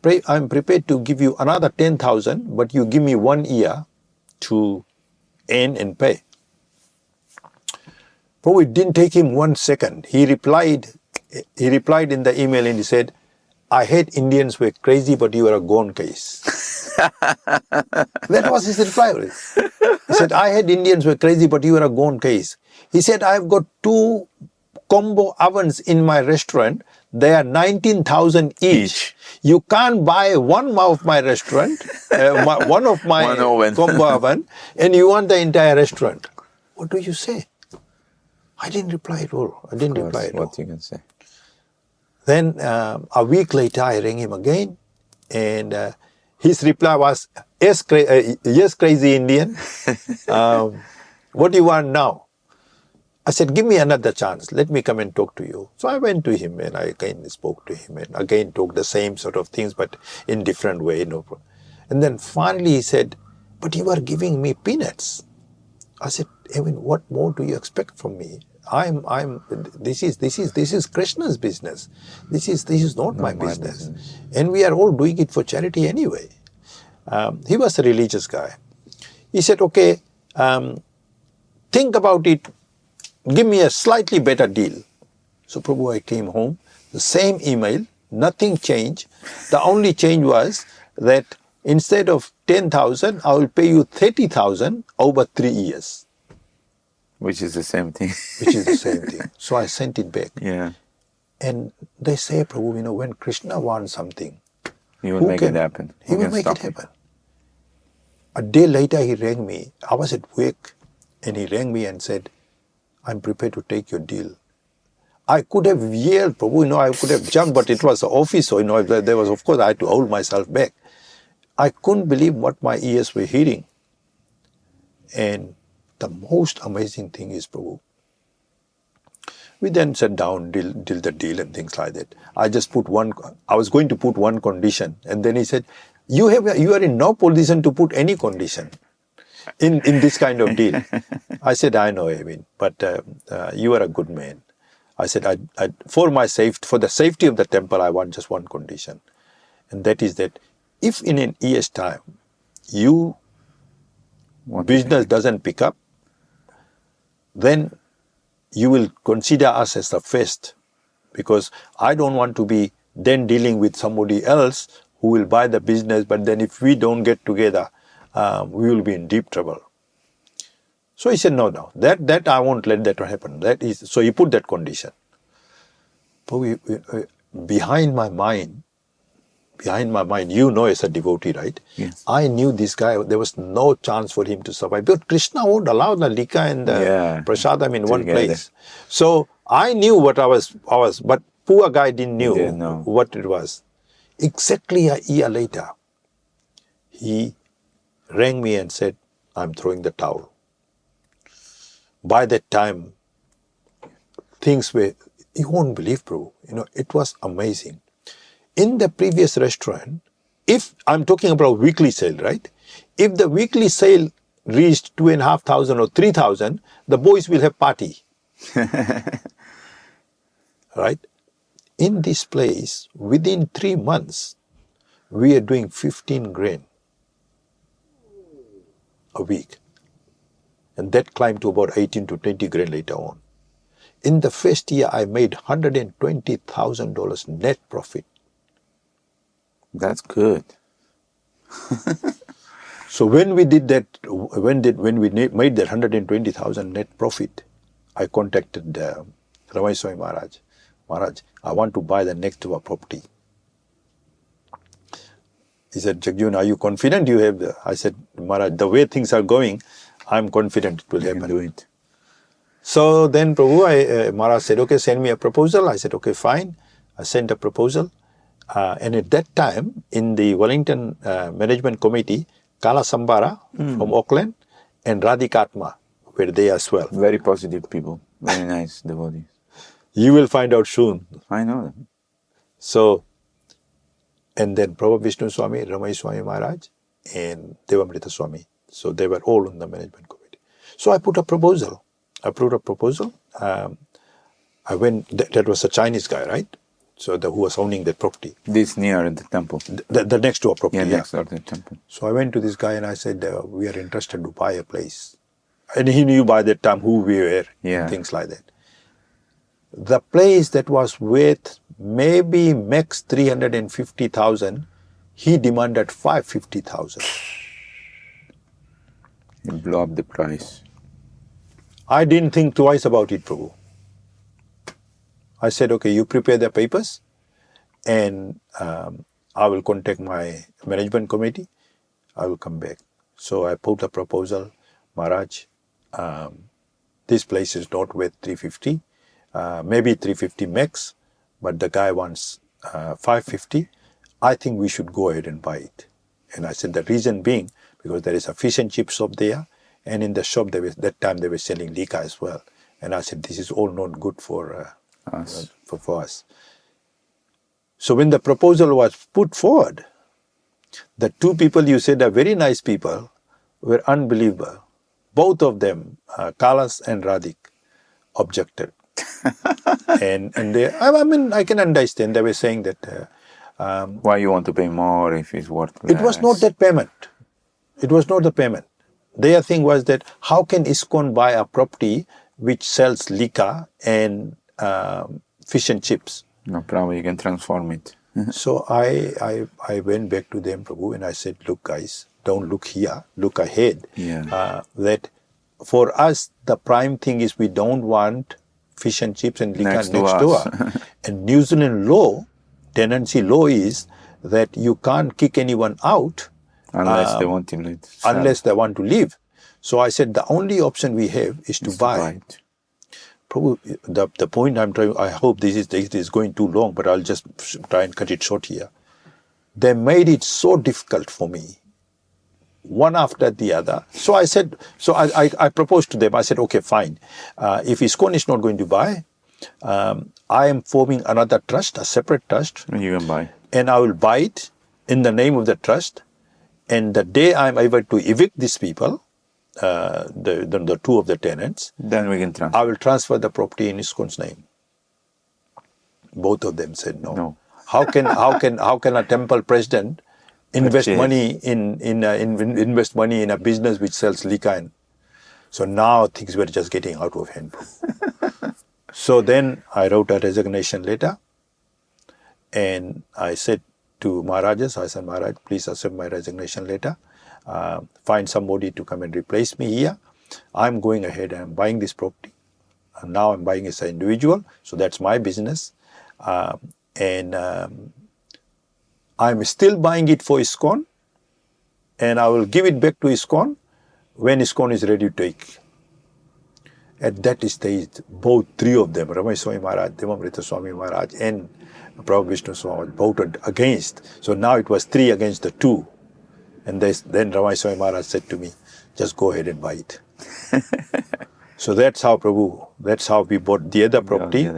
Speaker 3: prepared to give you another $10,000, but you give me 1 year to earn and pay. Prabhu, it didn't take him 1 second. He replied in the email and he said, I heard Indians were crazy, but you are a gone case. That was his reply. He said, I heard Indians were crazy, but you are a gone case. He said, I've got 2 combo ovens in my restaurant. They are 19,000 each. You can't buy one of my restaurant, one of my combo oven, and you want the entire restaurant. What do you say? I didn't reply at all.
Speaker 2: What you can say.
Speaker 3: Then a week later, I rang him again, and his reply was, yes, crazy Indian. What do you want now? I said, give me another chance. Let me come and talk to you. So I went to him and I again spoke to him and again talked the same sort of things, but in different way. And then finally he said, but you are giving me peanuts. I said, Evan, what more do you expect from me? This is Krishna's business. This is not my business. And we are all doing it for charity anyway. He was a religious guy. He said, okay, think about it. Give me a slightly better deal. So Prabhu, I came home, the same email, nothing changed. The only change was that instead of 10,000, I will pay you 30,000 over 3 years.
Speaker 2: Which is the same thing.
Speaker 3: So I sent it back.
Speaker 2: Yeah.
Speaker 3: And they say, Prabhu, when Krishna wants something,
Speaker 2: he will make it happen.
Speaker 3: He will make it happen. A day later, he rang me. I was at work, and he rang me and said, I'm prepared to take your deal. I could have yelled, Prabhu, I could have jumped, but it was the office, so, there was, of course, I had to hold myself back. I couldn't believe what my ears were hearing. And the most amazing thing is, Prabhu, we then sat down, deal the deal and things like that. I was going to put one condition, and then he said, you are in no position to put any condition in this kind of deal. I said, I know, Evan, but you are a good man. I said, for the safety of the temple, I want just one condition. And that is that if in an year's time, business doesn't pick up, then you will consider us as the first. Because I don't want to be then dealing with somebody else who will buy the business, but then if we don't get together, we will be in deep trouble. So he said, no, that I won't let that happen. So he put that condition. But behind my mind, as a devotee, right?
Speaker 2: Yes.
Speaker 3: I knew this guy, there was no chance for him to survive. But Krishna won't allow the lika and the prasadam in one place. So I knew what I was, but poor guy didn't know what it was. Exactly a year later, he rang me and said, I'm throwing the towel. By that time, things were, you won't believe, Prabhu, it was amazing. In the previous restaurant, if I'm talking about weekly sale, right? If the weekly sale reached 2,500 or 3,000, the boys will have party. Right? In this place, within 3 months, we are doing 15 grand a week. And that climbed to about 18 to 20 grand later on. In the first year, I made $120,000 net profit.
Speaker 2: That's good.
Speaker 3: So when we did that, when we made that 120,000 net profit, I contacted Ramai Swami Maharaj. Maharaj, I want to buy the next door property. He said, JagadJivana, are you confident you have the... I said, Maharaj, the way things are going, I'm confident it will happen.
Speaker 2: Do it.
Speaker 3: So then Prabhu, Maharaj said, okay, send me a proposal. I said, okay, fine. I sent a proposal. And at that time, in the Wellington Management Committee, Kala Sambara from Auckland and Radhikatma were there as well.
Speaker 2: Very positive people. Very nice devotees.
Speaker 3: You will find out soon.
Speaker 2: I know them.
Speaker 3: So, and then Prabhu Vishnu Swami, Ramai Swami Maharaj, and Devamrita Swami. So they were all on the management committee. So I put a proposal. I put a proposal. I went, that was a Chinese guy, right? So who was owning that property.
Speaker 2: This near the temple.
Speaker 3: The next door property.
Speaker 2: Yeah, next door to the temple.
Speaker 3: So I went to this guy and I said, we are interested to buy a place. And he knew by that time who we were, and things like that. The place that was worth maybe max 350,000, he demanded 550,000.
Speaker 2: You blow up the price.
Speaker 3: I didn't think twice about it, Prabhu. I said, okay, you prepare the papers and I will contact my management committee. I will come back. So I put a proposal, Maharaj, this place is not worth 350, maybe 350 max, but the guy wants 550. I think we should go ahead and buy it. And I said, the reason being, because there is a fish and chip shop there, and in the shop, that time they were selling liquor as well. And I said, this is all not good for us. For us. So when the proposal was put forward, the two people you said are very nice people were unbelievable. Both of them, Kalas and Radhik, objected. and they, I mean, I can understand. They were saying that...
Speaker 2: why you want to pay more if it's worth less?
Speaker 3: It was not that payment. It was not the payment. Their thing was that how can ISKCON buy a property which sells liquor and fish and chips?
Speaker 2: No problem, you can transform it.
Speaker 3: So I went back to them, Prabhu, and I said, look guys, don't look here, look ahead. That for us, the prime thing is we don't want fish and chips and liquor next door. And New Zealand law, tenancy law is that you can't kick anyone out
Speaker 2: unless they want to leave.
Speaker 3: Unless they want to leave. So I said the only option we have is to buy. Probably the point I'm trying, I hope this is going too long, but I'll just try and cut it short here. They made it so difficult for me, one after the other. So I said, I proposed to them, I said, okay, fine. If ISKCON is not going to buy, I am forming another trust, a separate trust.
Speaker 2: You can buy.
Speaker 3: And I will buy it in the name of the trust. And the day I'm able to evict these people, the two of the tenants,
Speaker 2: then we can transfer.
Speaker 3: I will transfer the property in ISKCON's name. Both of them said no. How can a temple president invest money invest money in a business which sells liquor? So now things were just getting out of hand. So then I wrote a resignation letter, and I said to Maharajas, I said, Maharaj, please accept my resignation letter. Find somebody to come and replace me here. I'm going ahead and I'm buying this property. And now I'm buying as an individual, so that's my business. And I'm still buying it for ISKCON, and I will give it back to ISKCON when ISKCON is ready to take. At that stage, both three of them, Ramai Swami Maharaj, Devamrita Swami Maharaj, and Prabhu Vishnu Swami voted against. So now it was 3 against the 2. And then Ramai Swami Maharaj said to me, just go ahead and buy it. So that's how we bought the other property.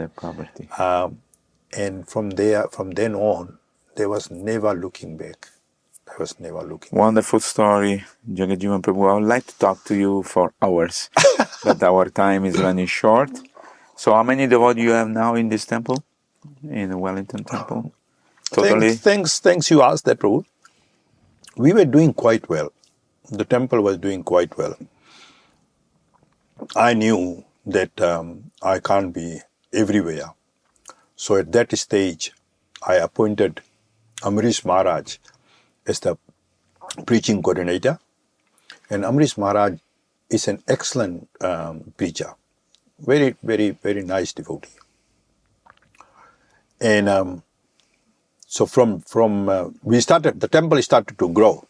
Speaker 3: And from then on, there was never looking back. There was never looking
Speaker 2: Wonderful story, JagadJivana Prabhu. I would like to talk to you for hours, but our time is running short. So how many devotees you have now in this temple? In the Wellington temple? Totally?
Speaker 3: Thanks you asked that, Prabhu. We were doing quite well. The temple was doing quite well. I knew that I can't be everywhere. So at that stage, I appointed Amrish Maharaj as the preaching coordinator. And Amrish Maharaj is an excellent preacher. Very, very, very nice devotee. And so from the temple started to grow.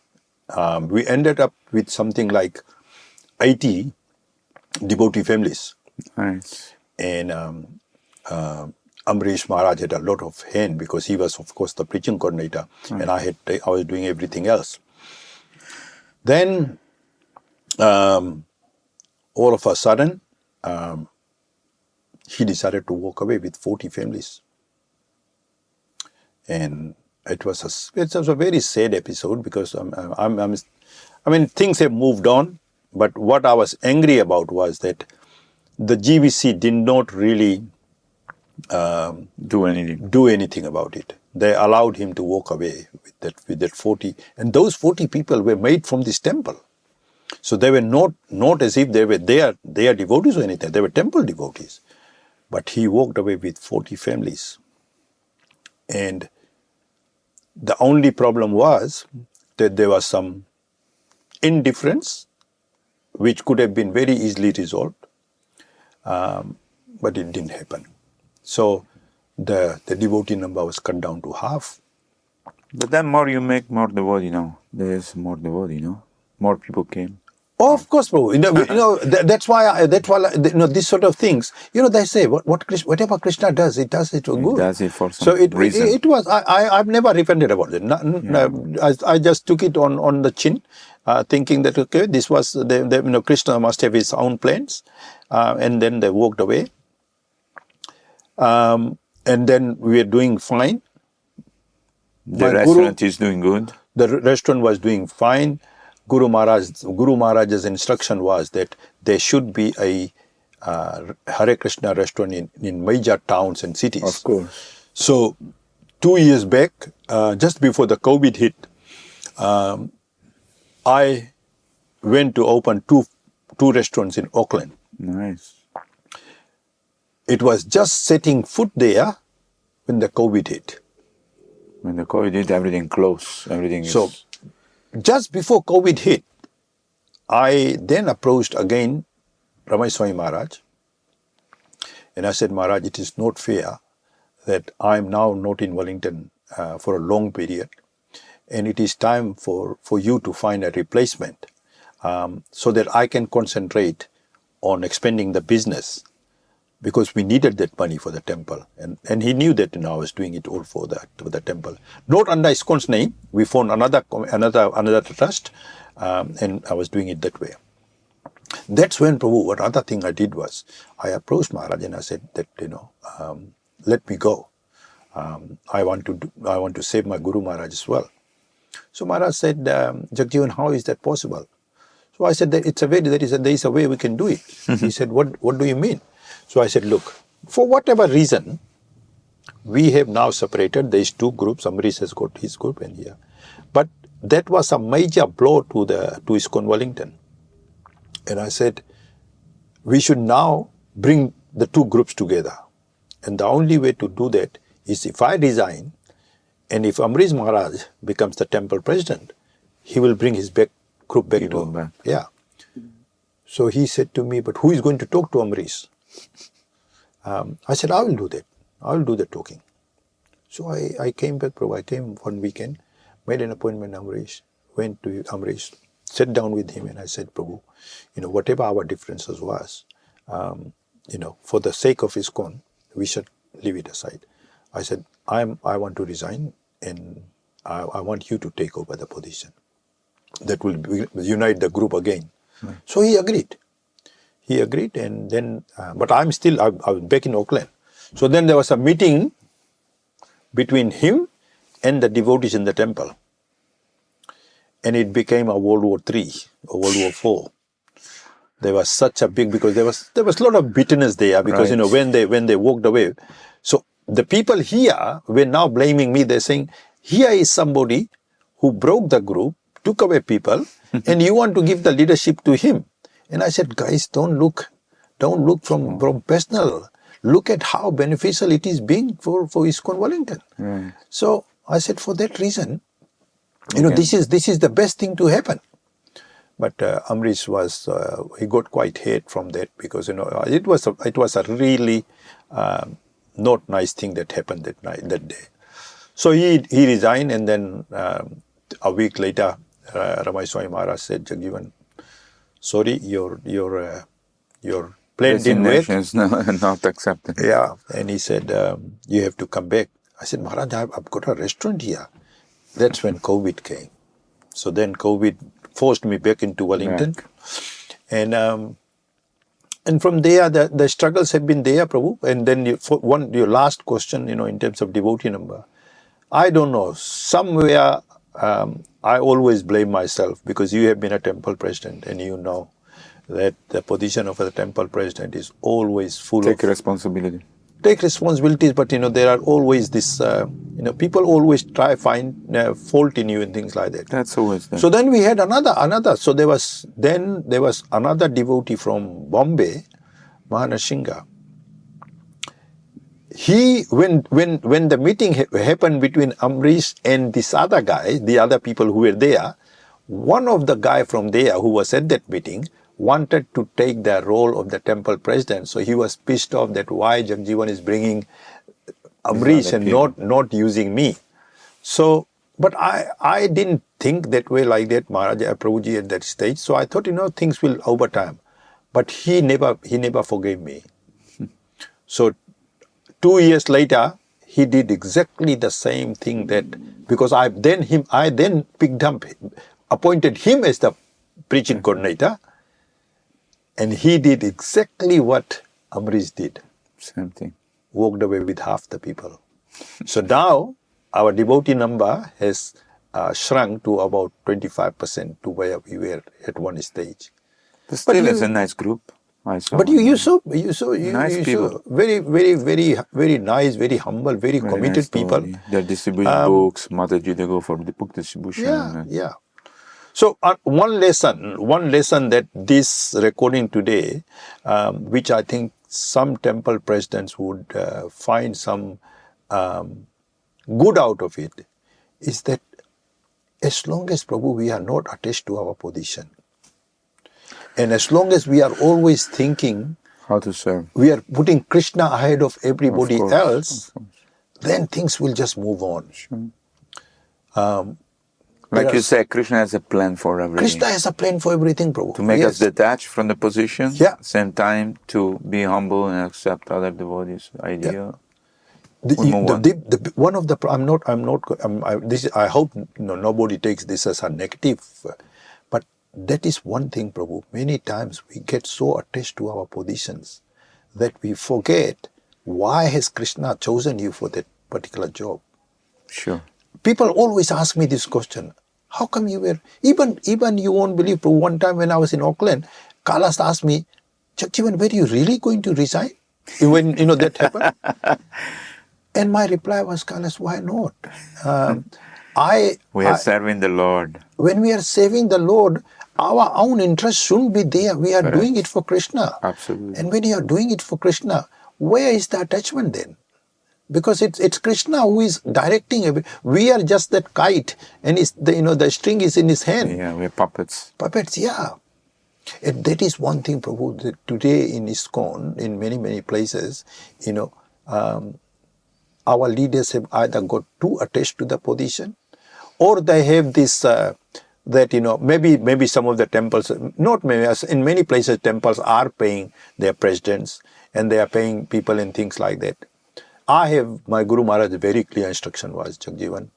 Speaker 3: We ended up with something like 80 devotee families.
Speaker 2: Nice.
Speaker 3: And Amrish Maharaj had a lot of hand because he was, of course, the preaching coordinator, and I was doing everything else. Then, all of a sudden, he decided to walk away with 40 families. And it was a very sad episode because things have moved on. But what I was angry about was that the GVC did not really do anything about it. They allowed him to walk away with that 40, and those 40 people were made from this temple. So they were not as if they were their devotees or anything. They were temple devotees. But he walked away with 40 families. And the only problem was that there was some indifference which could have been very easily resolved, but it didn't happen. So the devotee number was cut down to half.
Speaker 2: But then more you make, more devotee now. There's more devotee, no? More people came.
Speaker 3: Oh, of course, Prabhu. That's why these sort of things. They say whatever Krishna does, it does it for good.
Speaker 2: He does it for some reason.
Speaker 3: It was. I've never repented about it. I just took it on the chin, thinking that okay, this was Krishna must have his own plans, and then they walked away. And then we were doing fine.
Speaker 2: The restaurant is doing good.
Speaker 3: The restaurant was doing fine. Guru Maharaj's instruction was that there should be a Hare Krishna restaurant in major towns and cities.
Speaker 2: Of course.
Speaker 3: So 2 years back, just before the COVID hit, I went to open two restaurants in Auckland.
Speaker 2: Nice.
Speaker 3: It was just setting foot there when the COVID hit.
Speaker 2: When the COVID hit, everything closed.
Speaker 3: So, just before COVID hit, I then approached again Ramai Swami Maharaj, and I said, Maharaj, it is not fair that I am now not in Wellington for a long period, and it is time for you to find a replacement so that I can concentrate on expanding the business, because we needed that money for the temple. And he knew that I was doing it all for the temple. Not under ISKCON's name. We found another trust, and I was doing it that way. That's when, Prabhu, what other thing I did was, I approached Maharaj and I said that, let me go. I want to save my Guru Maharaj as well. So Maharaj said, JagadJivana, how is that possible? So I said that there is a way we can do it. He said, what do you mean? So I said, look, for whatever reason, we have now separated. There's two groups. Amrish has got his group and here. But that was a major blow to ISKCON Wellington. And I said, we should now bring the two groups together. And the only way to do that is if I resign, and if Amrish Maharaj becomes the temple president, he will bring his group back to him. Yeah. So he said to me, but who is going to talk to Amrish? I said, I will do that. I will do the talking. So I came back, Prabhu. I came one weekend, made an appointment with Amrish, went to Amrish, sat down with him, and I said, Prabhu, whatever our differences was, for the sake of ISKCON, we should leave it aside. I said, I want to resign, and I want you to take over the position. That will unite the group again. Right. So he agreed. And then, but I was back in Auckland. So then there was a meeting between him and the devotees in the temple. And it became a World War III or World War IV. there was such a big, because there was a lot of bitterness there, because when they walked away. So the people here were now blaming me. They're saying, here is somebody who broke the group, took away people, and you want to give the leadership to him. And I said, guys, don't look from personal. Look at how beneficial it is being for ISKCON Wellington.
Speaker 2: Right.
Speaker 3: So I said, for that reason, this is the best thing to happen. But Amrish he got quite hate from that, because it was a really not nice thing that happened that day. So he resigned, and then a week later, Ramai Swami Maharaj said, Jagjivan, sorry, your plan didn't work.
Speaker 2: Is not accepted.
Speaker 3: Yeah, and he said, you have to come back. I said, Maharaj, I've got a restaurant here. That's when COVID came. So then COVID forced me back into Wellington. Yeah. And from there, the struggles have been there, Prabhu. And then your last question, in terms of devotee number, I don't know. Somewhere, I always blame myself, because you have been a temple president, and you know that the position of a temple president is always full
Speaker 2: Take responsibility.
Speaker 3: Take responsibilities, but there are always this, people always try find fault in you and things like that.
Speaker 2: That's always there.
Speaker 3: So then we had another. So there was another devotee from Bombay, Mahanasingha. When the meeting happened between Amrish and this other guy, the other people who were there, one of the guy from there who was at that meeting wanted to take the role of the temple president. So he was pissed off that why JagadJivana is bringing Amrish and not using me. So, but I didn't think that way like that, Maharaj Prabhuji at that stage. So I thought, things will over time. But he never forgave me. So 2 years later, he did exactly the same thing because I then appointed him as the preaching coordinator. And he did exactly what Amrish did.
Speaker 2: Same thing.
Speaker 3: Walked away with half the people. So now, our devotee number has shrunk to about 25% to where we were at one stage.
Speaker 2: But still, it's a nice group.
Speaker 3: But you saw
Speaker 2: nice people.
Speaker 3: Very, very, very, very nice, very humble, very committed
Speaker 2: nice
Speaker 3: people.
Speaker 2: They're distributing books. Mataji, they go for the book distribution.
Speaker 3: Yeah. So one lesson that this recording today, which I think some temple presidents would find some good out of it, is that as long as, Prabhu, we are not attached to our position, and as long as we are always thinking
Speaker 2: how to serve,
Speaker 3: we are putting Krishna ahead of everybody else, then things will just move on.
Speaker 2: Sure. Like you say, Krishna has a plan for everything.
Speaker 3: Krishna has a plan for everything, Prabhu.
Speaker 2: To make us detached from the position,
Speaker 3: same
Speaker 2: time to be humble and accept other devotees' idea.
Speaker 3: I hope nobody takes this as a negative, but that is one thing, Prabhu. Many times we get so attached to our positions that we forget why has Krishna chosen you for that particular job.
Speaker 2: Sure.
Speaker 3: People always ask me this question. How come you were, even you won't believe, Prabhu, one time when I was in Auckland, Kailas asked me, Jagjivan, were you really going to resign? When, that happened? And my reply was, Kailas, why not?
Speaker 2: We are serving the Lord.
Speaker 3: When we are serving the Lord, our own interest shouldn't be there. We are doing it for Krishna.
Speaker 2: Absolutely.
Speaker 3: And when you are doing it for Krishna, where is the attachment then? Because it's Krishna who is directing everything. We are just that kite, and the string is in his hand.
Speaker 2: Yeah, we are puppets.
Speaker 3: Puppets, yeah. And that is one thing, Prabhu, that today in ISKCON, in many, many places, our leaders have either got too attached to the position, or they have this, maybe some of the temples, not maybe, in many places temples are paying their presidents, and they are paying people and things like that. My Guru Maharaj very clear instruction was, Jagjivan,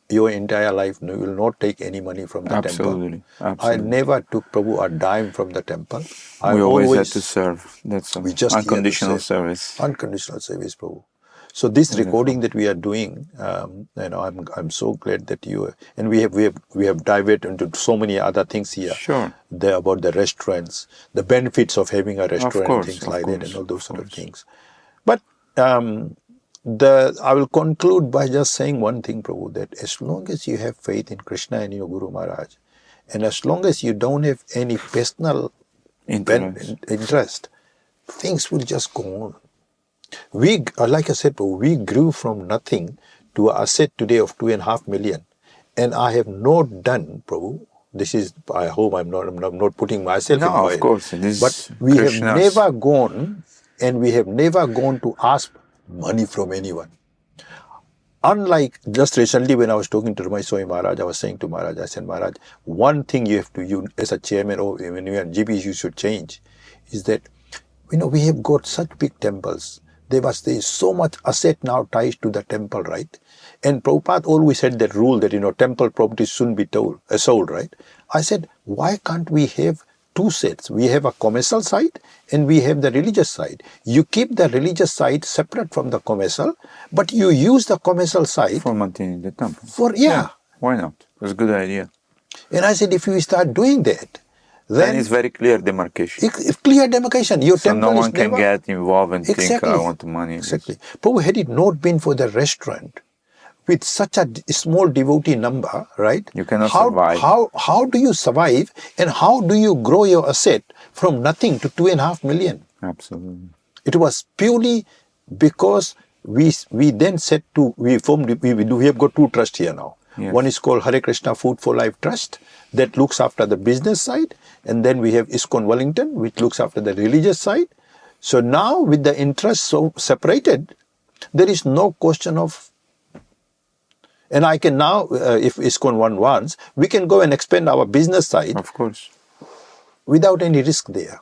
Speaker 3: your entire life you will not take any money from the temple. Absolutely. I never took, Prabhu, a dime from the temple.
Speaker 2: We always had to serve. That's unconditional service.
Speaker 3: Unconditional service, Prabhu. So this recording that we are doing, I'm so glad that you and we have dived into so many other things here.
Speaker 2: Sure.
Speaker 3: About the restaurants, the benefits of having a restaurant,
Speaker 2: course,
Speaker 3: things
Speaker 2: of
Speaker 3: like that,
Speaker 2: course,
Speaker 3: and all those sort of
Speaker 2: course.
Speaker 3: things. But I will conclude by just saying one thing, Prabhu, that as long as you have faith in Krishna and your Guru Maharaj, and as long as you don't have any personal interest, things will just go on. We, like I said, Prabhu, we grew from nothing to an asset today of 2.5 million. And I have not done, Prabhu, this is, I hope I'm not putting myself in
Speaker 2: of course.
Speaker 3: But we have never gone to ask money from anyone. Unlike just recently when I was talking to Ramai Swami Maharaj, I was saying to Maharaj, I said, Maharaj, one thing you as a chairman or when you are GP, you should change is that, we have got such big temples. There is so much asset now tied to the temple, right? And Prabhupada always had that rule that, temple properties shouldn't be sold, right? I said, why can't we have two sets? We have a commercial side and we have the religious side. You keep the religious side separate from the commercial, but you use the commercial side
Speaker 2: for maintaining the temple.
Speaker 3: Why
Speaker 2: not? That's a good idea.
Speaker 3: And I said, if we start doing that, then
Speaker 2: it's very clear demarcation.
Speaker 3: Clear demarcation. Your temple
Speaker 2: no one can get involved and think, I want money.
Speaker 3: Exactly. Probably had it not been for the restaurant, with such a small devotee number, right?
Speaker 2: You cannot survive.
Speaker 3: How do you survive and how do you grow your asset from nothing to 2.5 million?
Speaker 2: Absolutely.
Speaker 3: It was purely because we then said we have got two trusts here now. Yes. One is called Hare Krishna Food for Life Trust that looks after the business side, and then we have ISKCON Wellington which looks after the religious side. So now with the interests so separated, there is no question of. And I can now, if ISKCON wants, we can go and expand our business side.
Speaker 2: Of course.
Speaker 3: Without any risk there.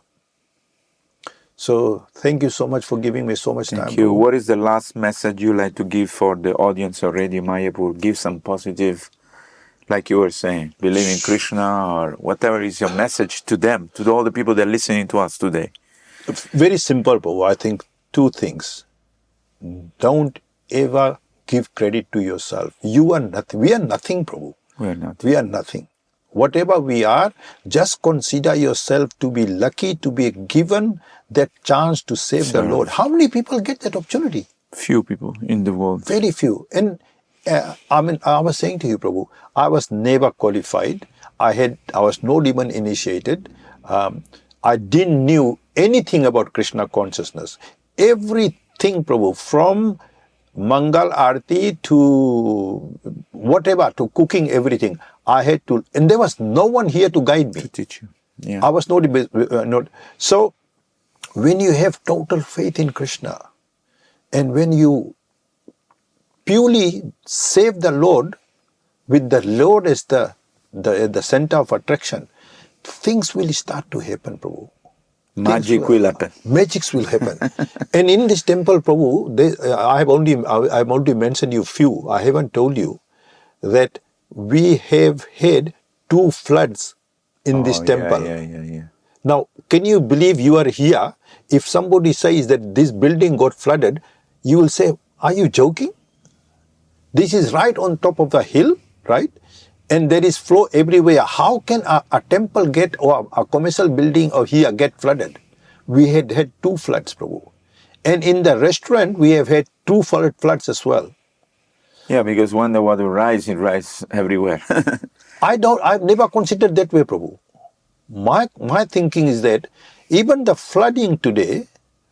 Speaker 3: So thank you so much for giving me so much time.
Speaker 2: Thank you. What is the last message you like to give for the audience of Radio Mayapur? Give some positive, like you were saying, believe in Krishna or whatever is your message to them, to all the people that are listening to us today.
Speaker 3: Very simple, Prabhu. I think two things. Don't ever give credit to yourself. You are nothing. We are nothing, Prabhu. We are nothing. Whatever we are, just consider yourself to be lucky to be given that chance to save the Lord. How many people get that opportunity?
Speaker 2: Few people in the world.
Speaker 3: Very few. And I was saying to you, Prabhu, I was never qualified. I was not even initiated. I didn't knew anything about Krishna consciousness. Everything, Prabhu, from Mangal Aarti to whatever, to cooking, everything. I had to, and there was no one here to guide me.
Speaker 2: To teach you. Yeah.
Speaker 3: I was not. So, when you have total faith in Krishna, and when you purely save the Lord, with the Lord as the center of attraction, things will start to happen, Prabhu.
Speaker 2: Magic will happen.
Speaker 3: Magics will happen. And in this temple, Prabhu, I have only mentioned you few. I haven't told you that we have had 2 floods in this temple.
Speaker 2: Yeah.
Speaker 3: Now, can you believe you are here? If somebody says that this building got flooded, you will say, are you joking? This is right on top of the hill, right? And there is flow everywhere. How can a temple get, or a commercial building or here get flooded? We had 2 floods, Prabhu. And in the restaurant, we have had 2 floods as well.
Speaker 2: Yeah, because when the water rises, it rises everywhere.
Speaker 3: I've never considered that way, Prabhu. My thinking is that even the flooding today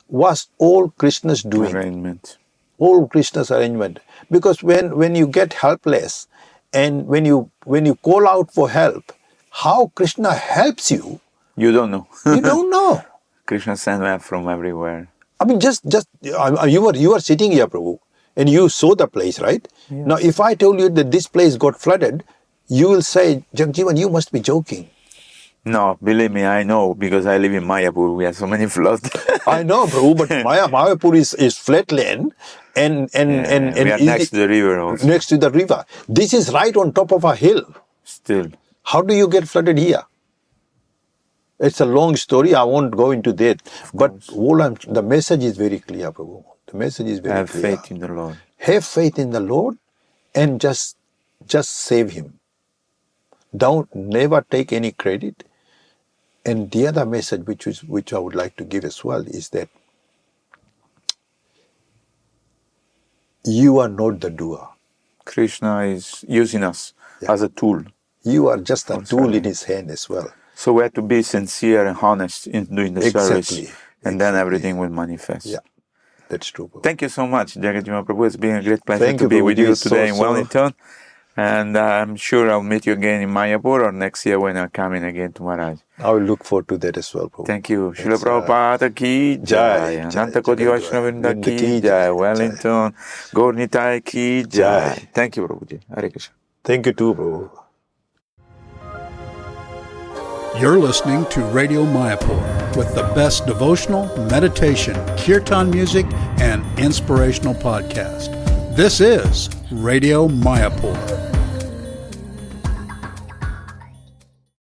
Speaker 3: was all Krishna's doing.
Speaker 2: Arrangement.
Speaker 3: All Krishna's arrangement. Because when you get helpless, and when you call out for help, how Krishna helps you,
Speaker 2: you don't know.
Speaker 3: You don't know.
Speaker 2: Krishna sent help from everywhere.
Speaker 3: I mean, you were sitting here, Prabhu, and you saw the place, right? Yes. Now, if I told you that this place got flooded, you will say, JagadJivana, you must be joking.
Speaker 2: No, believe me, I know, because I live in Mayapur. We have so many floods.
Speaker 3: I know, Prabhu, but Mayapur is flat land, and
Speaker 2: we are next to the river also.
Speaker 3: Next to the river. This is right on top of a hill.
Speaker 2: Still.
Speaker 3: How do you get flooded here? It's a long story. I won't go into that. But the message is very clear, Prabhu. The The message is very
Speaker 2: Have
Speaker 3: clear.
Speaker 2: faith in the Lord.
Speaker 3: Have faith in the Lord and just save him. Never take any credit. And the other message which I would like to give as well is that you are not the doer.
Speaker 2: Krishna is using us as a tool.
Speaker 3: You are just a
Speaker 2: Also,
Speaker 3: tool in his hand as well.
Speaker 2: So we have to be sincere and honest in doing the service. And then everything will manifest.
Speaker 3: Yeah, that's true. Prabhu.
Speaker 2: Thank you so much, JagadJivana Prabhu. It's been a great pleasure
Speaker 3: Thank
Speaker 2: to
Speaker 3: you,
Speaker 2: be
Speaker 3: Prabhuji.
Speaker 2: with you
Speaker 3: It's
Speaker 2: today in
Speaker 3: so-
Speaker 2: Wellington. And I'm sure I'll meet you again in Mayapur or next year when I'm coming again to Maharaj.
Speaker 3: I will look forward to that as well, Prabhu.
Speaker 2: Thank you. Srila
Speaker 3: It's,
Speaker 2: Prabhupada ki
Speaker 3: Jai,
Speaker 2: jai. Ananta Koti
Speaker 3: Jai,
Speaker 2: Vaishnavinda
Speaker 3: Jai,
Speaker 2: ki jai. Wellington. Gaur Nitai ki jai.
Speaker 3: Jai.
Speaker 2: Thank you, Prabhuji. Hare Krishna.
Speaker 3: Thank you too, Prabhu.
Speaker 1: You're listening to Radio Mayapur with the best devotional, meditation, kirtan music, and inspirational podcast. This is Radio Mayapur.